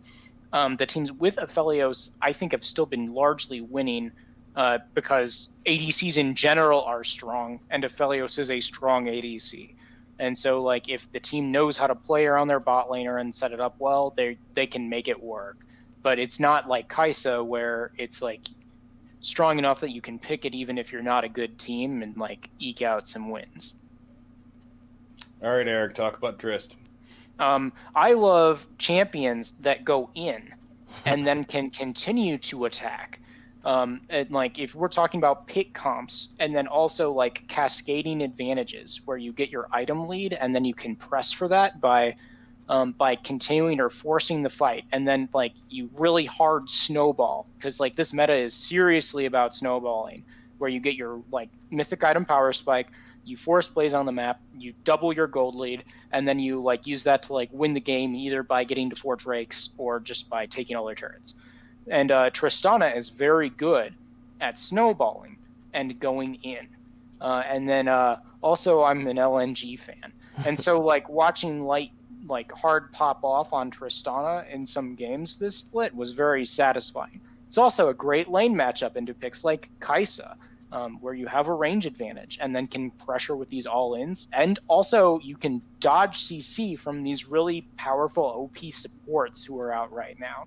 The teams with Aphelios, I think, have still been largely winning because ADCs in general are strong, and Aphelios is a strong ADC. And so, like, if the team knows how to play around their bot laner and set it up well, they can make it work. But it's not like Kaisa, where it's like strong enough that you can pick it even if you're not a good team and like eke out some wins. All right, Eric, talk about Trist. I love champions that go in and then can continue to attack. And like if we're talking about pick comps and then also like cascading advantages where you get your item lead and then you can press for that by continuing or forcing the fight, and then like you really hard snowball, because like this meta is seriously about snowballing, where you get your like mythic item power spike, you force plays on the map, you double your gold lead, and then you like use that to like win the game either by getting to 4 drakes or just by taking all their turrets. And Tristana is very good at snowballing and going in. And then also I'm an LNG fan, and so like watching hard pop off on Tristana in some games this split was very satisfying. It's also a great lane matchup into picks like Kaisa, where you have a range advantage and then can pressure with these all-ins. And also you can dodge CC from these really powerful OP supports who are out right now.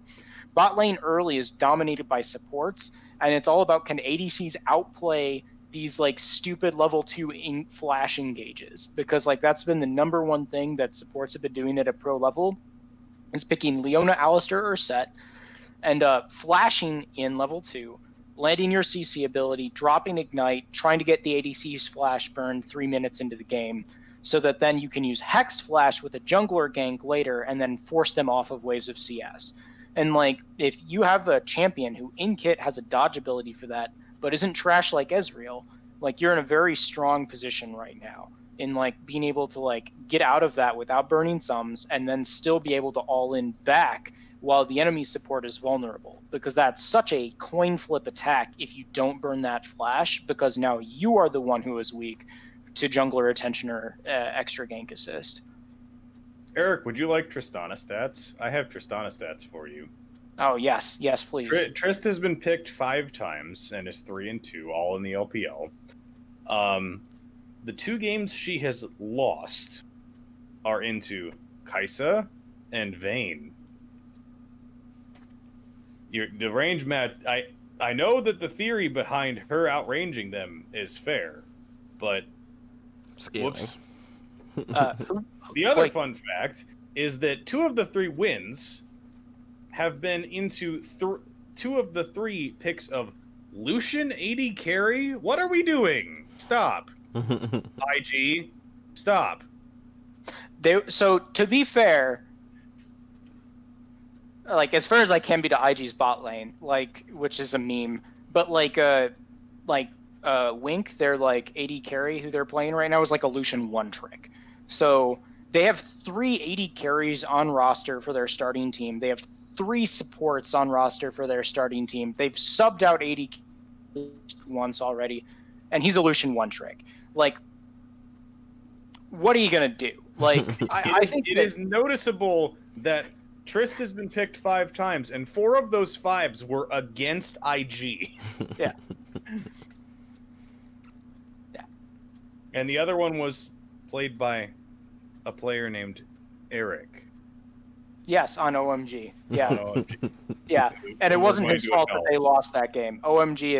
Bot lane early is dominated by supports, and it's all about can ADCs outplay these like stupid level 2 flash engages, because like that's been the number one thing that supports have been doing at a pro level, is picking Leona, Alistar, or Set, and flashing in level 2, landing your CC ability, dropping Ignite, trying to get the ADC's flash burn 3 minutes into the game, so that then you can use Hex Flash with a jungler gank later and then force them off of waves of CS. And like, if you have a champion who in kit has a dodge ability for that, but isn't trash like Ezreal, like you're in a very strong position right now in like being able to like get out of that without burning sums and then still be able to all in back while the enemy support is vulnerable, because that's such a coin flip attack if you don't burn that flash, because now you are the one who is weak to jungler attention or extra gank assist. Eric, would you like Tristana stats? I have Tristana stats for you. Oh, yes, please. Trist has been picked 5 times and is 3-2, all in the LPL. The 2 games she has lost are into Kaisa and Vayne. The range match, I know that the theory behind her outranging them is fair, but Scaling. Whoops. The other fun fact is that 2 of the 3 wins have been into 2 of the 3 picks of Lucian AD carry. What are we doing? Stop. IG, stop. So to be fair, like as fair as I can be to IG's bot lane, like which is a meme, but like Wink, their like AD carry who they're playing right now is like a Lucian one trick. So they have 3 AD carries on roster for their starting team. They have 3 supports on roster for their starting team. They've subbed out AD once already, and he's a Lucian one trick. Like, what are you gonna do? Like, I think it is noticeable that Trist has been picked 5 times, and 4 of those 5s were against IG. Yeah. And the other one was played by a player named Eric. Yes, on OMG. Yeah. On OMG. Yeah, and it wasn't his fault that they lost that game. OMG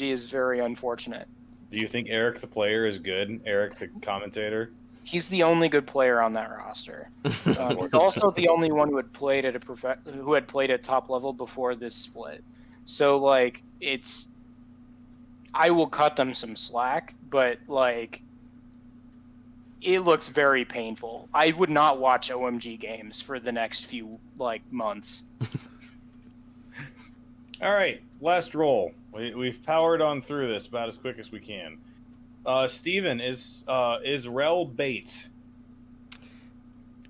is very unfortunate. Do you think Eric the player is good? Eric the commentator? He's the only good player on that roster. He's also the only one who had played at top level before this split. So like I will cut them some slack, but like it looks very painful. I would not watch OMG games for the next few like months. All right, last roll. We've powered on through this about as quick as we can. Steven, is Rel bait?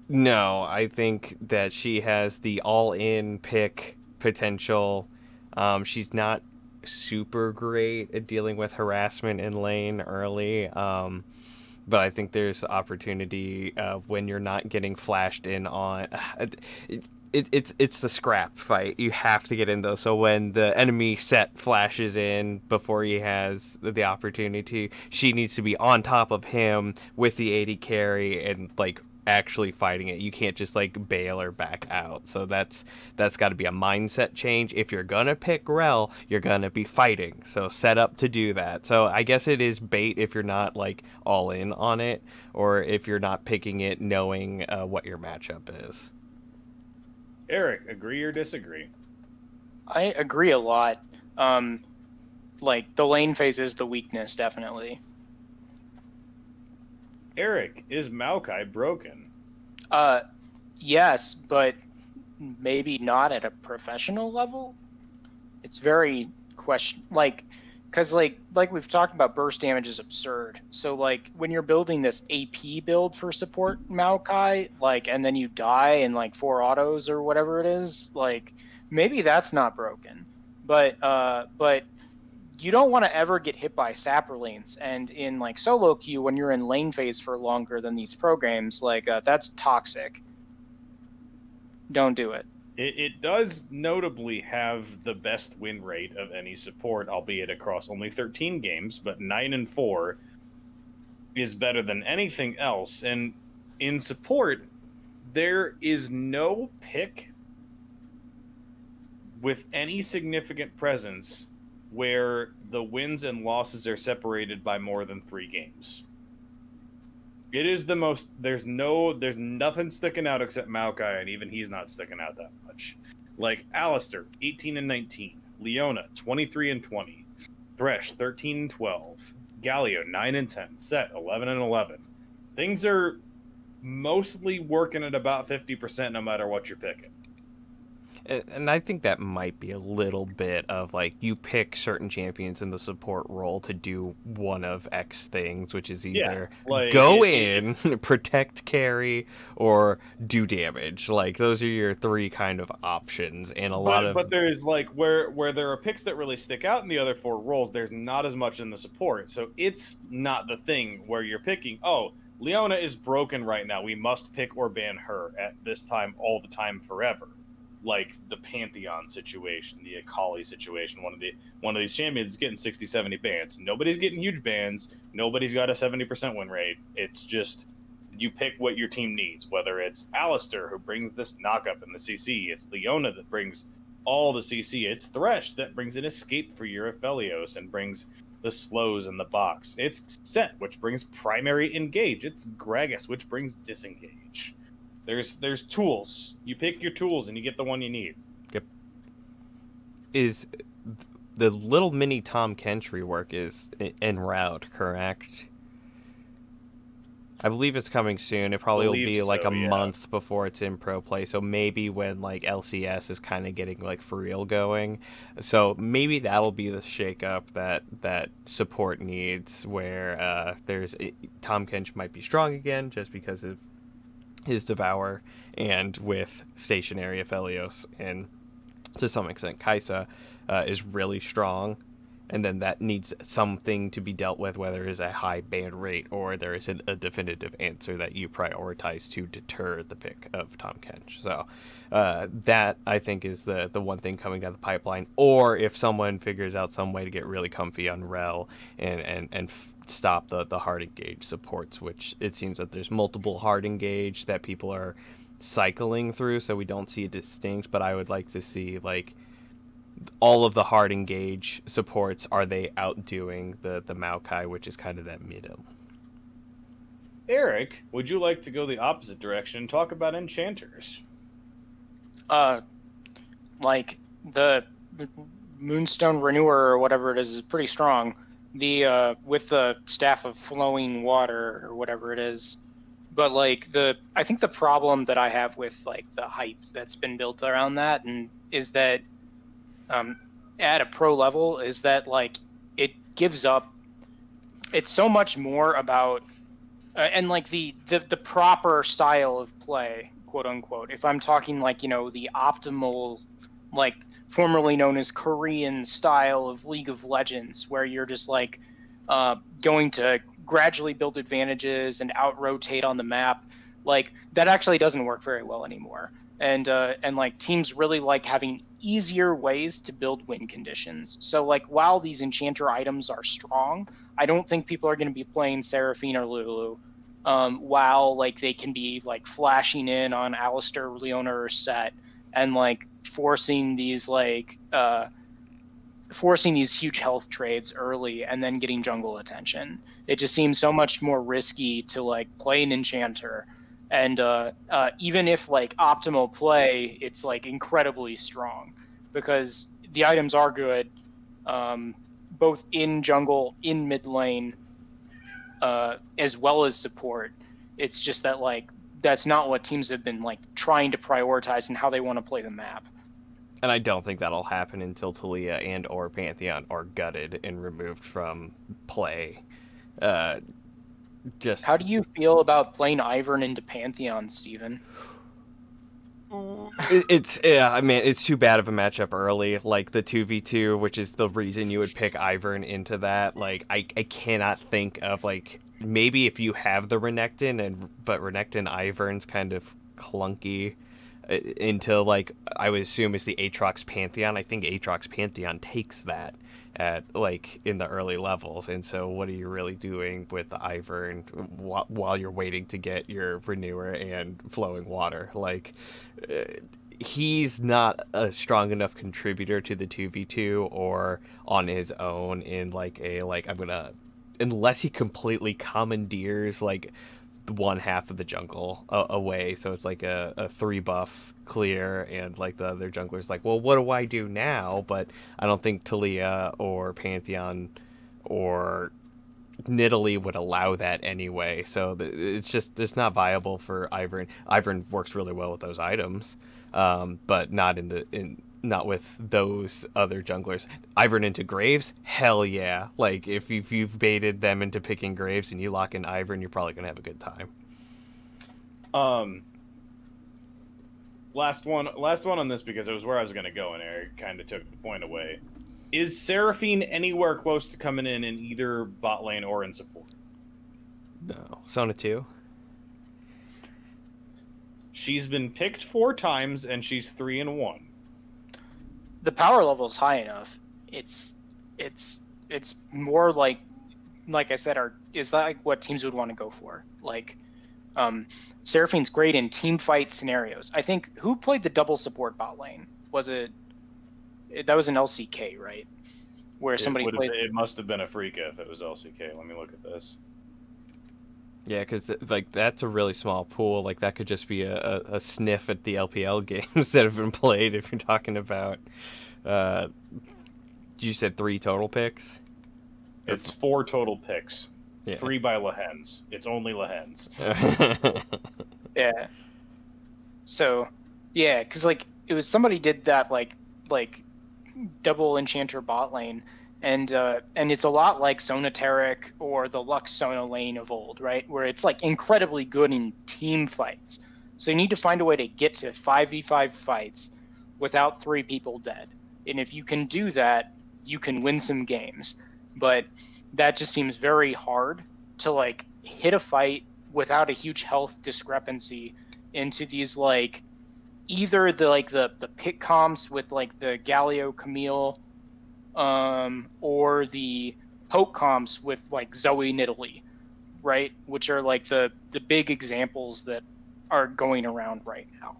No, I think that she has the all-in pick potential. She's not super great at dealing with harassment in lane early, but I think there's opportunity when you're not getting flashed in on. It's the scrap fight. You have to get in though. So when the enemy set flashes in before he has the opportunity, she needs to be on top of him with the AD carry and like actually fighting it. You can't just like bail or back out. So that's got to be a mindset change. If you're gonna pick Rel, you're gonna be fighting. So set up to do that. So I guess it is bait if you're not like all in on it, or if you're not picking it knowing what your matchup is. Eric, agree or disagree? I agree a lot. Like the lane phase is the weakness, definitely. Eric, is Maokai broken? Yes, but maybe not at a professional level. It's very because like we've talked about, burst damage is absurd. So like when you're building this AP build for support Maokai, like, and then you die in like 4 autos or whatever it is, like maybe that's not broken. But you don't want to ever get hit by sapper lanes. And in like solo queue, when you're in lane phase for longer than these pro games, like that's toxic. Don't do it. It does notably have the best win rate of any support, albeit across only 13 games, but 9-4 is better than anything else. And in support, there is no pick with any significant presence where the wins and losses are separated by more than 3 games. It is the most. There's nothing sticking out except Maokai, and even he's not sticking out that much. Like Alistair, 18-19, Leona, 23-20, Thresh, 13-12, Galio, 9-10, Set, 11-11. Things are mostly working at about 50% no matter what you're picking. And I think that might be a little bit of like you pick certain champions in the support role to do one of X things, which is either go in, protect carry, or do damage. Like those are your 3 kind of options, and but there's like where there are picks that really stick out in the other 4 roles. There's not as much in the support, so it's not the thing where you're picking. Oh, Leona is broken right now. We must pick or ban her at this time, all the time, forever. Like the Pantheon situation, the Akali situation, one of these champions is getting 60-70 bans. Nobody's getting huge bans. Nobody's got a 70% win rate. It's just you pick what your team needs, whether it's Alistair who brings this knock-up in the CC, it's Leona that brings all the CC, it's Thresh that brings an escape for your Aphelios and brings the slows in the box. It's Set, which brings primary engage. It's Gragas, which brings disengage. There's tools. You pick your tools and you get the one you need. Yep. Is the little mini Tom Kench rework is en route, correct? I believe it's coming soon. It probably will be like a month before it's in pro play. So maybe when like LCS is kind of getting like for real going. So maybe that'll be the shakeup that support needs, where Tom Kench might be strong again just because of his Devour, and with stationary Aphelios, and to some extent Kai'Sa is really strong, and then that needs something to be dealt with, whether it is a high ban rate or there is a definitive answer that you prioritize to deter the pick of Tom Kench. So that I think is the one thing coming down the pipeline, or if someone figures out some way to get really comfy on Rel and stop the hard engage supports, which it seems that there's multiple hard engage that people are cycling through, so we don't see it distinct. But I would like to see like all of the hard engage supports, are they outdoing the Maokai, which is kind of that middle. Eric, would you like to go the opposite direction and talk about enchanters? Like the Moonstone Renewer or whatever it is pretty strong. The with the Staff of Flowing Water or whatever it is. But like I think the problem that I have with like the hype that's been built around that and is that at a pro level is that like it gives up. It's so much more about and like the proper style of play, quote unquote. If I'm talking like, you know, the optimal, like formerly known as Korean style of League of Legends, where you're just like going to gradually build advantages and out rotate on the map, like that actually doesn't work very well anymore. And like teams really like having easier ways to build win conditions. So like while these enchanter items are strong, I don't think people are going to be playing Seraphine or Lulu while like they can be like flashing in on Alistair, Leona, or Set and like forcing these huge health trades early and then getting jungle attention. It just seems so much more risky to like play an enchanter. And even if like optimal play, it's like incredibly strong because the items are good, both in jungle, in mid lane, as well as support. It's just that like that's not what teams have been like trying to prioritize and how they want to play the map. And I don't think that'll happen until Taliyah and or Pantheon are gutted and removed from play. How do you feel about playing Ivern into Pantheon, Steven? I mean, it's too bad of a matchup early. Like the 2v2, which is the reason you would pick Ivern into that. Like I cannot think of like maybe if you have the Renekton but Renekton Ivern's kind of clunky into like I would assume is the Aatrox Pantheon. I think Aatrox Pantheon takes that at like in the early levels, and so what are you really doing with the Ivern while you're waiting to get your Renewer and Flowing Water? Like he's not a strong enough contributor to the 2v2 or on his own in like a like I'm gonna unless he completely commandeers like one half of the jungle away, so it's like a 3 buff clear, and like the other jungler's like, well, what do I do now? But I don't think Talia or Pantheon or Nidalee would allow that anyway, so it's not viable for Ivern. Ivern works really well with those items, but not with those other junglers. Ivern into Graves, hell yeah! Like if you've baited them into picking Graves and you lock in Ivern, you're probably gonna have a good time. Last one on this because it was where I was gonna go, and Eric kind of took the point away. Is Seraphine anywhere close to coming in either bot lane or in support? No, Sona 2. She's been picked 4 times, and she's 3-1. The power level is high enough. It's more like I said, is that like what teams would want to go for? Like, Seraphine's great in team fight scenarios. I think who played the double support bot lane? Was it that was an LCK, right? Where somebody played. It must have been a Freaka if it was LCK. Let me look at this. Yeah, because like that's a really small pool. Like that could just be a sniff at the LPL games that have been played. If you're talking about, you said 3 total picks. It's 4 total picks. Yeah. 3 by Lehens. It's only Lehens. Yeah. So, yeah, because like it was somebody did that like double enchanter bot lane, and it's a lot like Sonateric or the Lux Sona lane of old, right? Where it's like incredibly good in team fights. So you need to find a way to get to 5v5 fights without 3 people dead. And if you can do that, you can win some games. But that just seems very hard to like hit a fight without a huge health discrepancy into these like either the pick comps with like the Galio Camille or the poke comps with like Zoe Nidalee, right? Which are like the big examples that are going around right now.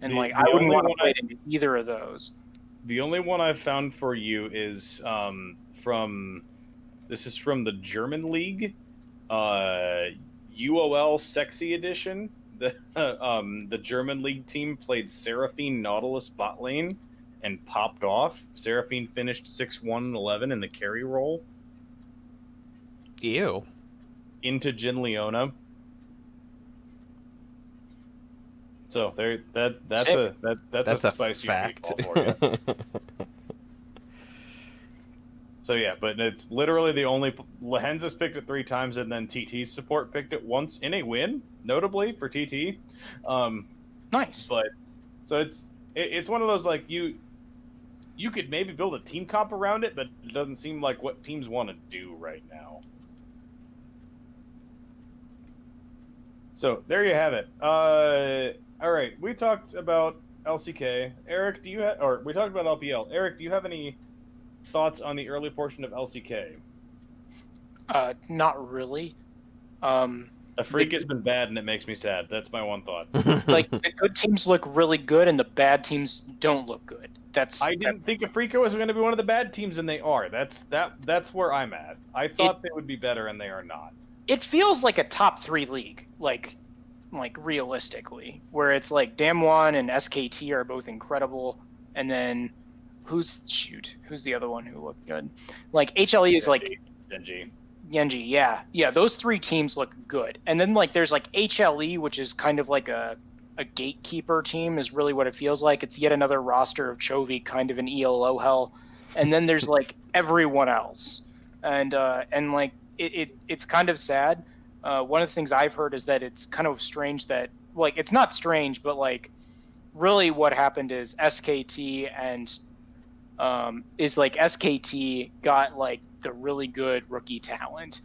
And I wouldn't want to play into either of those. The only one I've found for you is from the German League, UOL Sexy Edition. The German League team played Seraphine Nautilus bot lane and popped off. Seraphine finished 6-1-11 in the carry role. Ew. Into Jin Leona. So that's a spicy fact. For you. So yeah, but it's literally the only Lehenz's picked it 3 times, and then TT's support picked it once in a win, notably for TT. Nice. But so it's one of those like you could maybe build a team comp around it, but it doesn't seem like what teams want to do right now. So there you have it. All right, we talked about LCK. Eric, we talked about LPL. Eric, do you have any thoughts on the early portion of LCK? Not really. A freak has been bad, and it makes me sad. That's my one thought. Like the good teams look really good, and the bad teams don't look good. I didn't think Afrika was going to be one of the bad teams, and they are. That's where I'm at. I thought they would be better, and they are not. It feels like a top 3 league, like realistically, where it's like Damwon and SKT are both incredible, and then who's the other one who looked good? Like HLE is like Genji, yeah. Those 3 teams look good, and then like there's like HLE, which is kind of like a gatekeeper team, is really what it feels like. It's yet another roster of Chovy, kind of an ELO hell, and then there's like everyone else, and like it's kind of sad. One of the things I've heard is that it's kind of strange that like it's not strange, but like really what happened is SKT SKT got like the really good rookie talent.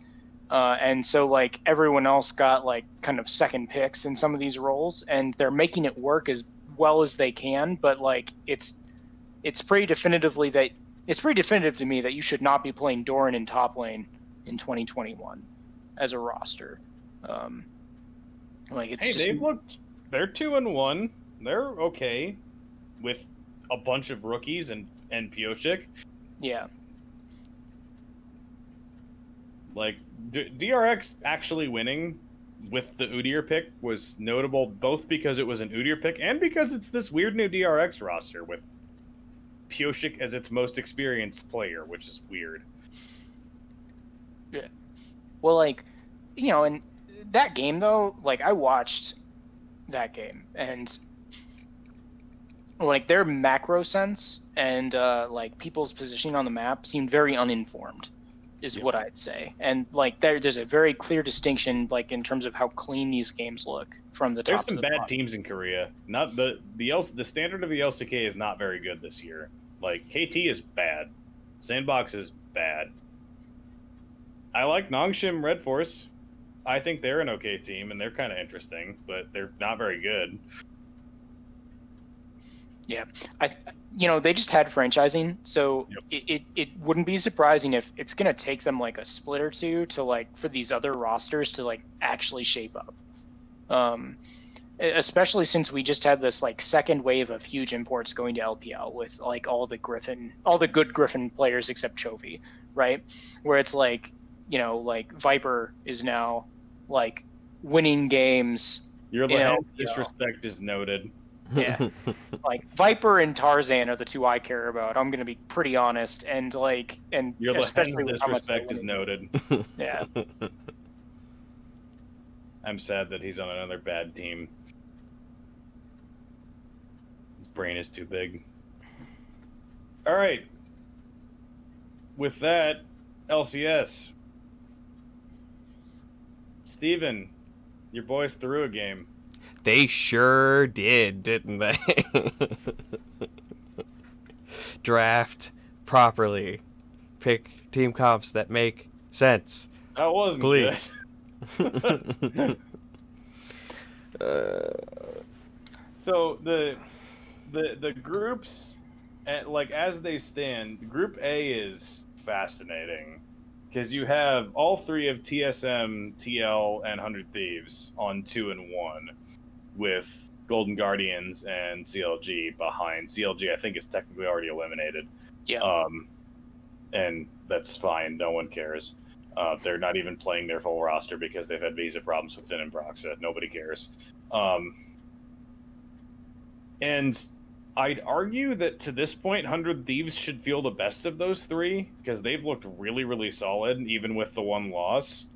And so like everyone else got like kind of second picks in some of these roles, and they're making it work as well as they can. But like it's pretty definitive to me that you should not be playing Doran in top lane in 2021 as a roster. They're 2-1. They're okay with a bunch of rookies and Pioshik. Yeah. Like, DRX actually winning with the Udyr pick was notable, both because it was an Udyr pick and because it's this weird new DRX roster with Pioshik as its most experienced player, which is weird. Yeah. Well, like, in that game, though, like, I watched that game, and, like, their macro sense and, like, people's positioning on the map seemed very uninformed. Is what I'd say, and like there's a very clear distinction, like in terms of how clean these games look from the top. There's some bad teams in Korea. Not the standard of the LCK is not very good this year. Like KT is bad, Sandbox is bad. I like Nongshim Red Force. I think they're an okay team and they're kind of interesting, but they're not very good. Yeah, they just had franchising, so it wouldn't be surprising if it's gonna take them like a split or two to like for these other rosters to like actually shape up. Especially since we just had this like second wave of huge imports going to LPL with like all the good Griffin players except Chovy, right? Where it's like, like Viper is now like winning games. Your Lehend disrespect is noted. Yeah, like Viper and Tarzan are the two I care about. I'm gonna be pretty honest, and your especially disrespect is noted. Yeah, I'm sad that he's on another bad team. His brain is too big. All right. With that, LCS. Steven, your boys threw a game. They sure did, didn't they? Draft properly. Pick team comps that make sense. That wasn't please. Good. So the groups, like as they stand, Group A is fascinating because you have all three of TSM, TL, and 100 Thieves on 2-1. With Golden Guardians and CLG behind. CLG, I think, is technically already eliminated. Yeah. And that's fine. No one cares. They're not even playing their full roster because they've had visa problems with Finn and Broxa. Nobody cares. And I'd argue that to this point, 100 Thieves should feel the best of those three because they've looked really, really solid, even with the one loss.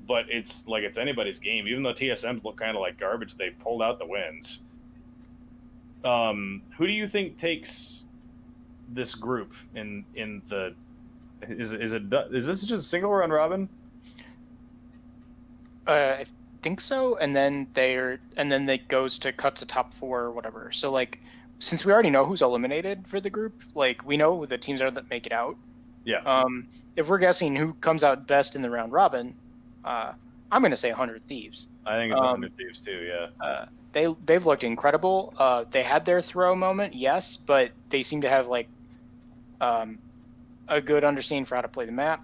But it's like it's anybody's game. Even though TSMs look kind of like garbage, they pulled out the wins. Who do you think takes this group in the? Is this just a single round robin? I think so, and then they goes to cut to top 4 or whatever. So like, since we already know who's eliminated for the group, like we know who the teams are that make it out. Yeah. If we're guessing who comes out best in the round robin. I'm going to say 100 Thieves. I think it's 100 Thieves too, yeah. They've looked incredible. They had their throw moment, yes, but they seem to have like a good understanding for how to play the map.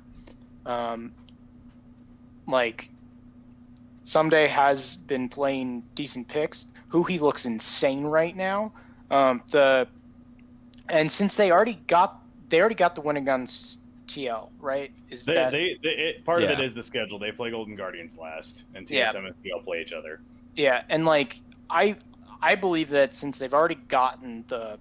Like Someday has been playing decent picks. He looks insane right now. And since they already got the win against TL, right? Part of it is the schedule. They play Golden Guardians last, and TSM and TL play each other. Yeah, and like I believe that since they've already gotten the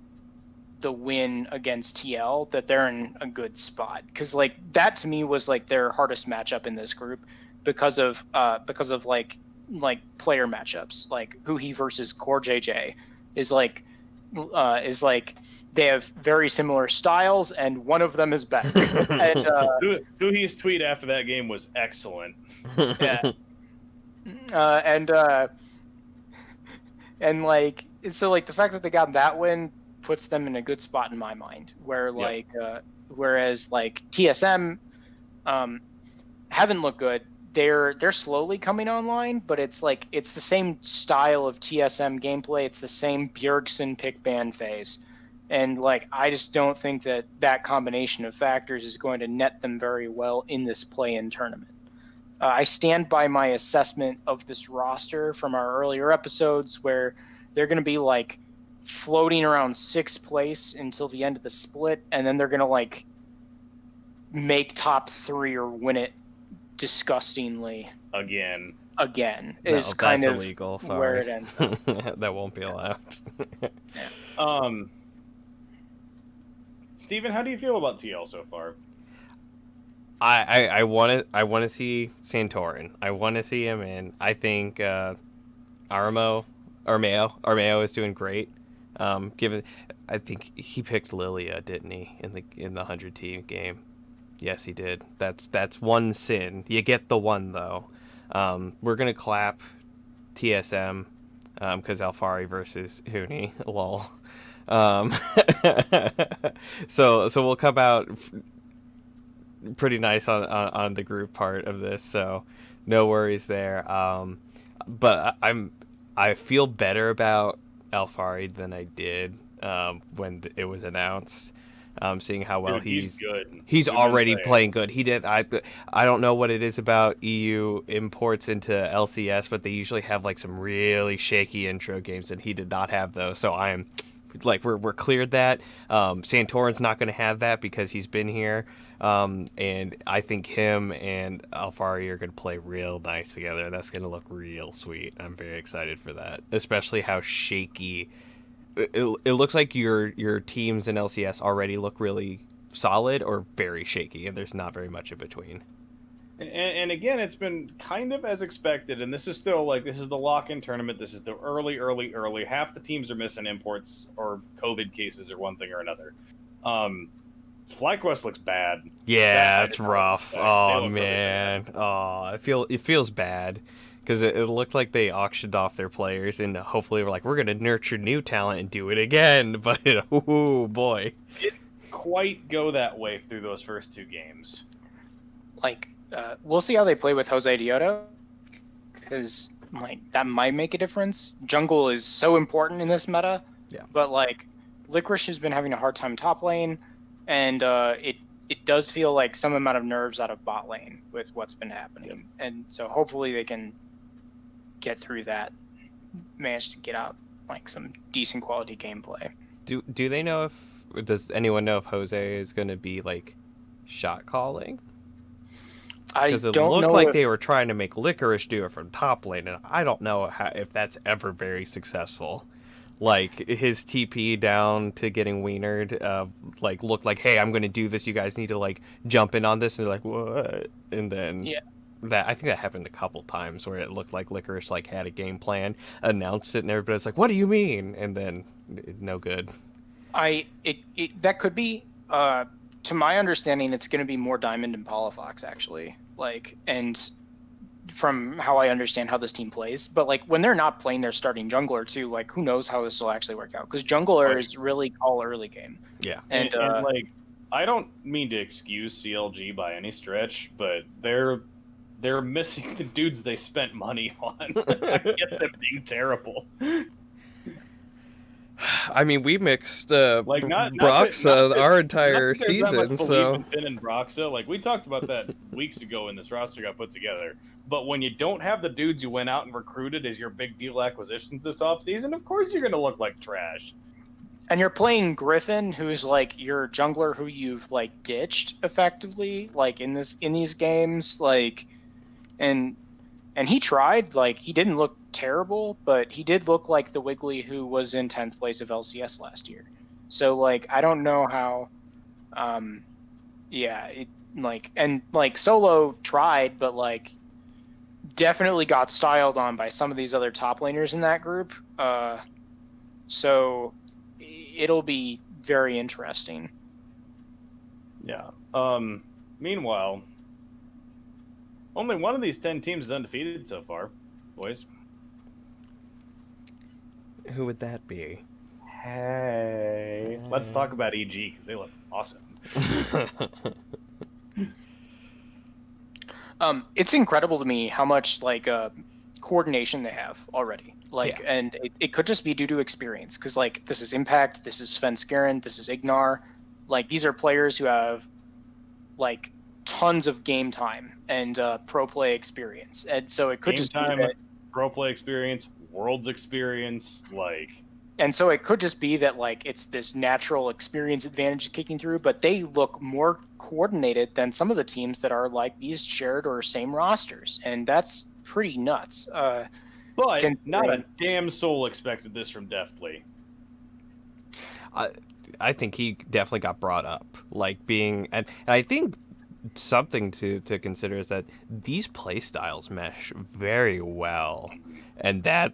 win against TL, that they're in a good spot because like that to me was like their hardest matchup in this group because of like player matchups, like Huhi versus Core JJ is like they have very similar styles, and one of them is better. And Huhi's tweet after that game was excellent. Yeah. And like so like the fact that they got that win puts them in a good spot in my mind. Where like, whereas like TSM, haven't looked good. They're slowly coming online, but it's the same style of TSM gameplay. It's the same Bjergsen pick ban phase, and like I just don't think that combination of factors is going to net them very well in this play-in tournament. I stand by my assessment of this roster from our earlier episodes, where they're going to be like floating around 6th place until the end of the split, and then they're going to like make top 3 or win it disgustingly again. Is kind of illegal. Sorry. Where it ends up. That won't be allowed. Steven, how do you feel about TL so far? I want to see Santorin. I want to see him in. I think Armeo is doing great. Given, I think he picked Lilia, didn't he, in the 100 team game? Yes, he did. That's one sin. You get the one though. We're gonna clap TSM because Alfari versus Huni. Lol. So we'll come out pretty nice on the group part of this. So no worries there. But I feel better about Alfari than I did when it was announced. Seeing how well he's good. He's already playing good. He did. I don't know what it is about EU imports into LCS, but they usually have like some really shaky intro games, and he did not have those. So I am like we're cleared that. Santorin's not going to have that because he's been here. And I think him and Alfari are going to play real nice together. That's going to look real sweet. I'm very excited for that, especially how shaky. It looks like your teams in LCS already look really solid or very shaky, and there's not very much in between. And again, it's been kind of as expected, and this is still this is the lock-in tournament. This is the early. Half the teams are missing imports or COVID cases or one thing or another. FlyQuest looks bad. Yeah, that's rough. Oh man, really it feels bad. Because it looked like they auctioned off their players, and hopefully we're going to nurture new talent and do it again. But, oh, boy. It didn't quite go that way through those first 2 games. We'll see how they play with Jose Dioto, because, that might make a difference. Jungle is so important in this meta. Yeah. But, Licorice has been having a hard time top lane, and it does feel like some amount of nerves out of bot lane with what's been happening. Yep. And so hopefully they can get through that, manage to get out some decent quality gameplay. Do they know does anyone know if Jose is going to be shot calling? Because it looked like they were trying to make Licorice do it from top lane, and I don't know if that's ever very successful. His TP down to getting wienered, looked like, hey, I'm going to do this. You guys need to jump in on this, and they're like, what? And then I think that happened a couple times where it looked like Licorice had a game plan, announced it, and everybody's like, what do you mean? And then no good. That could be. To my understanding, it's going to be more Diamond and Palafox actually. And from how I understand how this team plays, but when they're not playing their starting jungler too, who knows how this will actually work out? Because junglers really call early game. Yeah, and I don't mean to excuse CLG by any stretch, but they're missing the dudes they spent money on. I get them being terrible. I mean, we mixed Broxa our entire season, so been in Broxa. We talked about that weeks ago when this roster got put together. But when you don't have the dudes you went out and recruited as your big deal acquisitions this offseason, of course you're going to look like trash. And you're playing Griffin, who's your jungler who you've ditched effectively, in these games, and he tried, he didn't look terrible, but he did look like the Wiggly who was in 10th place of LCS last year. So I don't know how, Solo tried, but definitely got styled on by some of these other top laners in that group. So it'll be very interesting. Yeah. Meanwhile, only one of these 10 teams is undefeated so far, boys. Who would that be? Hey, let's talk about EG because they look awesome. It's incredible to me how much like coordination they have already. Like, Yeah. and it could just be due to experience, because like this is Impact, this is FNKY, this is Ignar. Like these are players who have like tons of game time and pro play experience, and so it could Game just time, be that. pro play experience, worlds experience, like. And so it could just be that like it's this natural experience advantage kicking through, but they look more coordinated than some of the teams that are like these shared or same rosters, and that's pretty nuts. But not a damn soul expected this from Deftly. I think he definitely got brought up, like being, and I think something to consider is that these play styles mesh very well, and that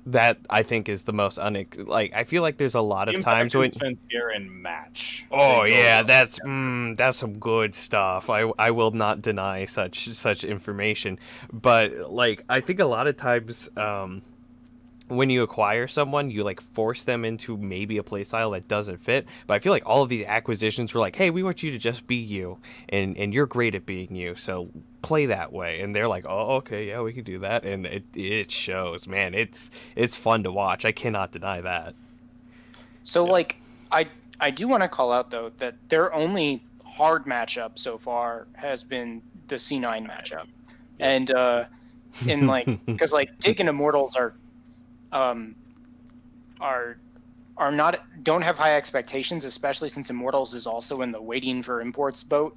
I think is the most like I feel like there's a lot of Impact times when Svenskeren match. oh yeah, that's some good stuff. I will not deny such information, but like I think a lot of times when you acquire someone, you like force them into maybe a playstyle that doesn't fit. But I feel like all of these acquisitions were like, hey, we want you to just be you, and you're great at being you, so play that way. And they're like, oh, okay, yeah, we can do that, and it shows, man. It's fun to watch. I cannot deny that. So like I do want to call out though that their only hard matchup so far has been the C9 matchup, and in like because like Dig and Immortals are not don't have high expectations, especially since Immortals is also in the waiting for imports boat.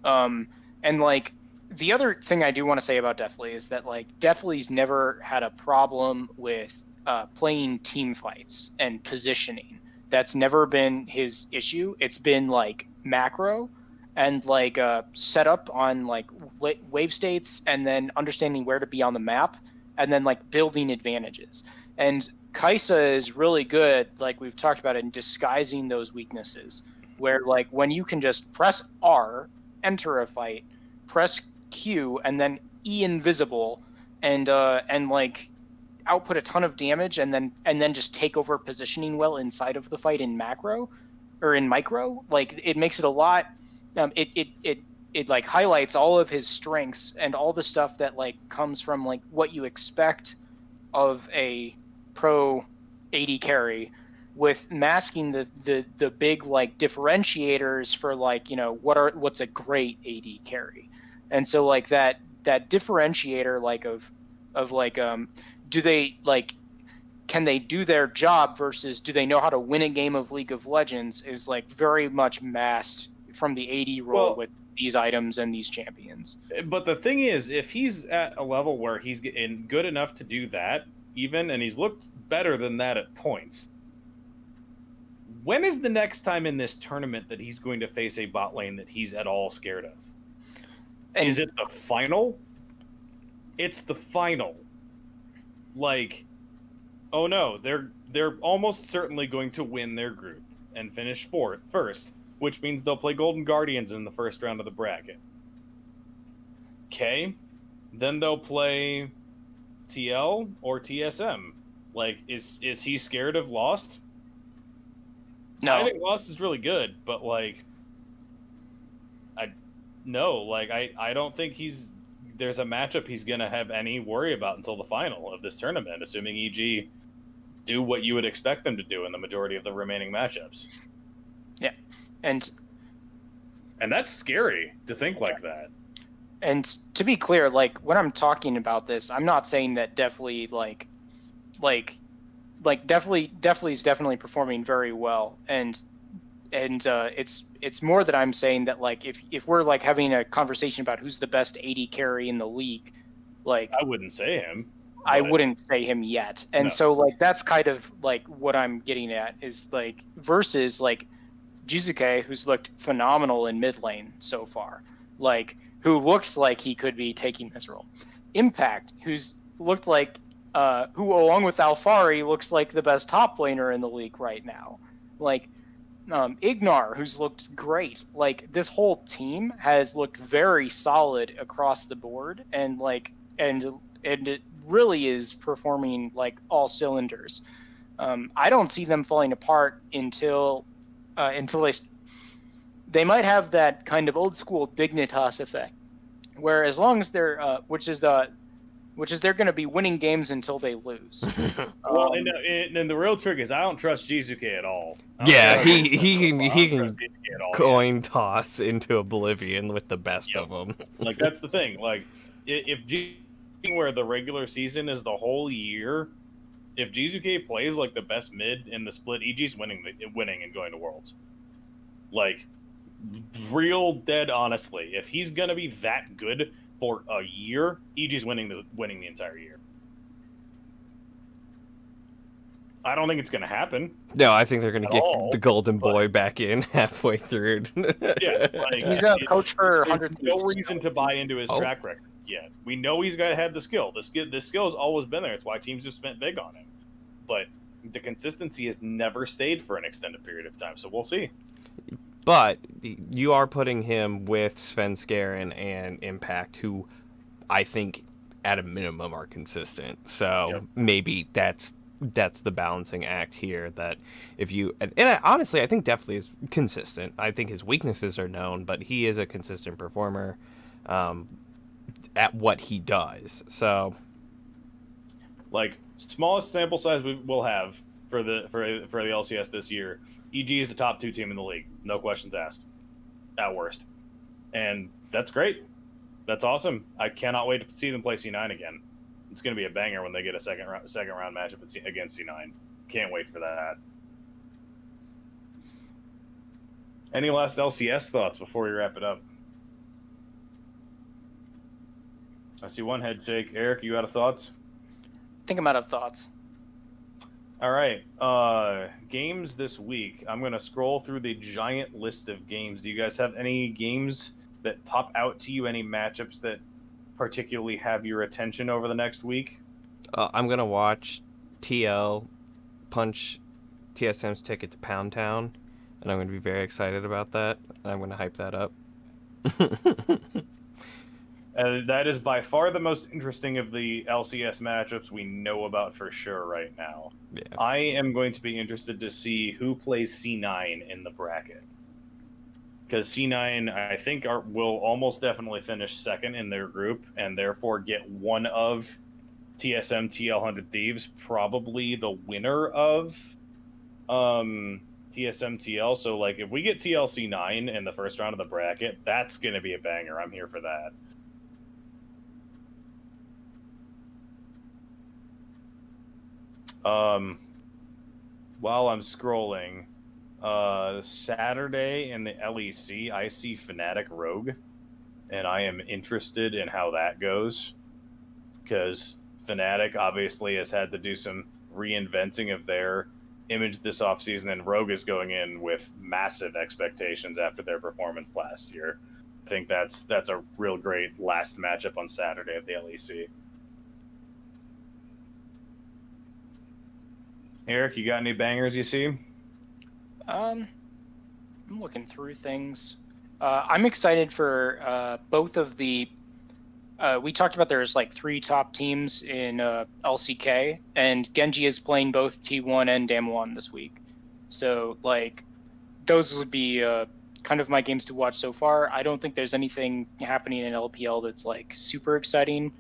And like the other thing I do want to say about Deftly is that like Deftly's never had a problem with playing team fights and positioning. That's never been his issue. It's been like macro and like setup on like wave states, and then understanding where to be on the map, and then like building advantages. And Kaisa is really good, like we've talked about, in disguising those weaknesses, where like when you can just press R, enter a fight, press Q, and then E invisible, and like output a ton of damage, and then just take over positioning well inside of the fight in macro or in micro, like it makes it a lot. It like highlights all of his strengths and all the stuff that like comes from like what you expect of a pro AD carry, with masking the big like differentiators for like, you know, what's a great AD carry. And so like that differentiator like of like do they like, can they do their job versus do they know how to win a game of League of Legends is like very much masked from the AD role with these items and these champions. But the thing is, if he's at a level where he's getting good enough to do that, even, and he's looked better than that at points, when is the next time in this tournament that he's going to face a bot lane that he's at all scared of? And is it the final? It's the final. Like, oh no, they're almost certainly going to win their group and finish first, which means they'll play Golden Guardians in the first round of the bracket. Okay, then they'll play TL or TSM. Like, is he scared of Lost? No. I think Lost is really good, but like, I don't think there's a matchup he's gonna have any worry about until the final of this tournament, assuming EG do what you would expect them to do in the majority of the remaining matchups. Yeah, and that's scary to think like that. And to be clear, like when I'm talking about this, I'm not saying that Deftly Deftly's definitely performing very well, and it's more that I'm saying that like if we're like having a conversation about who's the best AD carry in the league, like I wouldn't say him. I wouldn't say him yet, and no. So like that's kind of like what I'm getting at is like versus like Jizuke, who's looked phenomenal in mid lane so far, like who looks like he could be taking this role. Impact, who's looked like who along with Alfari looks like the best top laner in the league right now. Like Ignar, who's looked great. Like this whole team has looked very solid across the board, and like and it really is performing like all cylinders. I don't see them falling apart until they might have that kind of old school Dignitas effect, where as long as they're which is they're going to be winning games until they lose. Well, and the real trick is I don't trust Jizuke at all. Yeah, he can all, coin toss into oblivion with the best of them. Like, that's the thing. Like, if where the regular season is the whole year, if Jizuke plays like the best mid in the split, EG's winning and going to Worlds. Like, real dead honestly, if he's gonna be that good for a year, EG's winning the entire year. I don't think it's gonna happen. No, I think they're gonna get the golden boy back in halfway through. Yeah, like, he's a coach for 100. No reason to buy into his track record yet. We know he's had the skill. The skill has always been there. It's why teams have spent big on him. But the consistency has never stayed for an extended period of time. So we'll see. But you are putting him with Svenskeren and Impact, who I think at a minimum are consistent. So maybe that's the balancing act here. That if you honestly, I think definitely is consistent. I think his weaknesses are known, but he is a consistent performer at what he does. So, like, smallest sample size we'll have for the LCS this year, EG is the top 2 team in the league, no questions asked, at worst, and that's great. That's awesome. I cannot wait to see them play C9 again. It's going to be a banger when they get a second round matchup against C9. Can't wait for that. Any last LCS thoughts before we wrap it up? I see one head shake. Eric, you out of thoughts? I think I'm out of thoughts. All right. Games this week. I'm going to scroll through the giant list of games. Do you guys have any games that pop out to you? Any matchups that particularly have your attention over the next week? I'm going to watch TL punch TSM's ticket to Pound Town, and I'm going to be very excited about that. I'm going to hype that up. That is by far the most interesting of the LCS matchups we know about for sure right now. Yeah. I am going to be interested to see who plays C9 in the bracket. Because C9, I think, will almost definitely finish second in their group, and therefore get one of TSM TL 100 Thieves, probably the winner of TSM TL. So, like, if we get TLC 9 in the first round of the bracket, that's going to be a banger. I'm here for that. While I'm scrolling, Saturday in the LEC, I see Fnatic Rogue, and I am interested in how that goes, because Fnatic obviously has had to do some reinventing of their image this offseason, and Rogue is going in with massive expectations after their performance last year. I think that's a real great last matchup on Saturday at the LEC. Eric, you got any bangers you see? I'm looking through things. I'm excited for both of the. We talked about there's like 3 top teams in LCK, and Genji is playing both T1 and Damwon this week. So, like, those would be kind of my games to watch so far. I don't think there's anything happening in LPL that's like super exciting.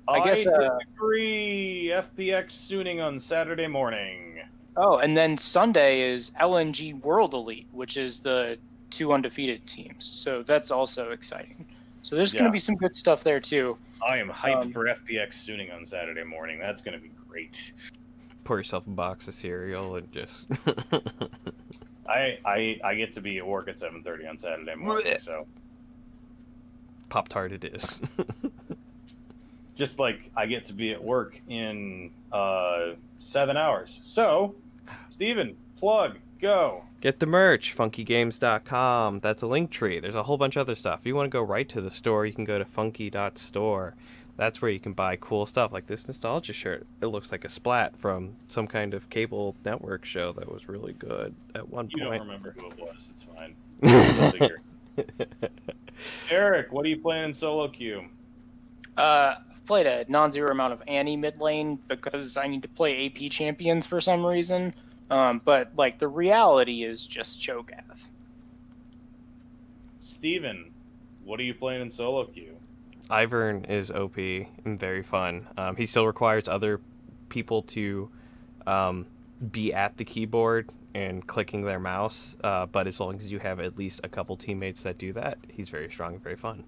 I guess disagree. FPX Suning on Saturday morning. Oh, and then Sunday is LNG World Elite, which is the 2 undefeated teams. So that's also exciting. So there's going to be some good stuff there too. I am hyped for FPX Suning on Saturday morning. That's going to be great. Pour yourself a box of cereal and just. I get to be at work at 7:30 on Saturday morning, so. Pop-Tart it is. Just like I get to be at work in 7 hours. So, Steven, plug, go. Get the merch, funkygames.com. That's a link tree. There's a whole bunch of other stuff. If you want to go right to the store, you can go to funky.store. That's where you can buy cool stuff like this nostalgia shirt. It looks like a splat from some kind of cable network show that was really good at one point. You don't remember who it was. It's fine. Eric, what are you playing in solo queue? played a non-zero amount of Annie mid lane because I need to play AP champions for some reason. But like the reality is just Cho'Gath. Steven, what are you playing in solo queue? Ivern is OP and very fun. He still requires other people to be at the keyboard and clicking their mouse, but as long as you have at least a couple teammates that do that, he's very strong and very fun.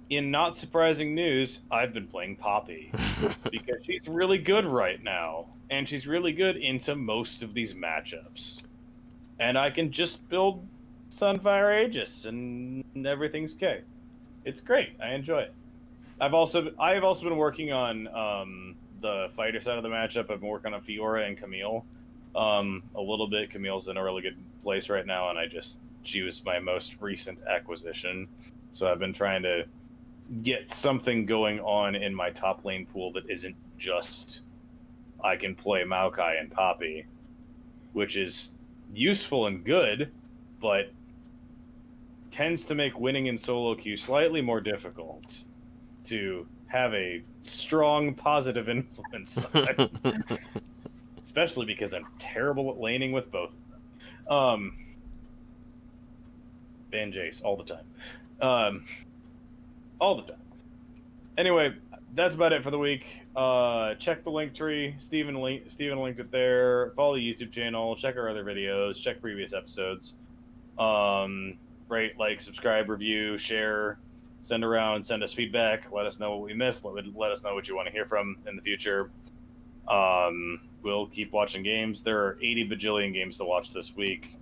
In not surprising news, I've been playing Poppy because she's really good right now, and she's really good into most of these matchups. And I can just build Sunfire Aegis, and everything's okay. It's great. I enjoy it. I've also been working on the fighter side of the matchup. I've been working on Fiora and Camille a little bit. Camille's in a really good place right now, and she was my most recent acquisition. So I've been trying to get something going on in my top lane pool that isn't just I can play Maokai and Poppy, which is useful and good, but tends to make winning in solo queue slightly more difficult to have a strong positive influence on. Especially because I'm terrible at laning with both of them. Ban Jace all the time. All the time. Anyway, that's about it for the week. Check the link tree. Steven linked it there. Follow the YouTube channel. Check our other videos. Check previous episodes. Rate, like, subscribe, review, share, send around, send us feedback. Let us know what we missed. Let us know what you want to hear from in the future. We'll keep watching games. There are 80 bajillion games to watch this week.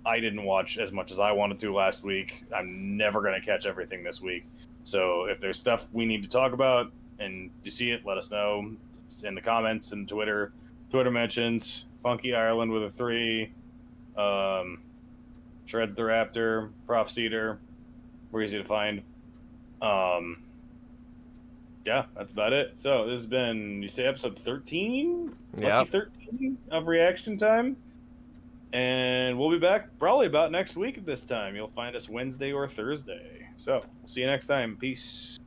I didn't watch as much as I wanted to last week. I'm never going to catch everything this week. So if there's stuff we need to talk about and you see it, let us know. It's in the comments and Twitter. Twitter mentions Funky Ireland with a 3. Shreds the Raptor, Prof Cedar. We're easy to find. Yeah, that's about it. So this has been, you say, episode 13? Yeah. Lucky 13 of Reaction Time. And we'll be back probably about next week at this time. You'll find us Wednesday or Thursday. So, we'll see you next time. Peace.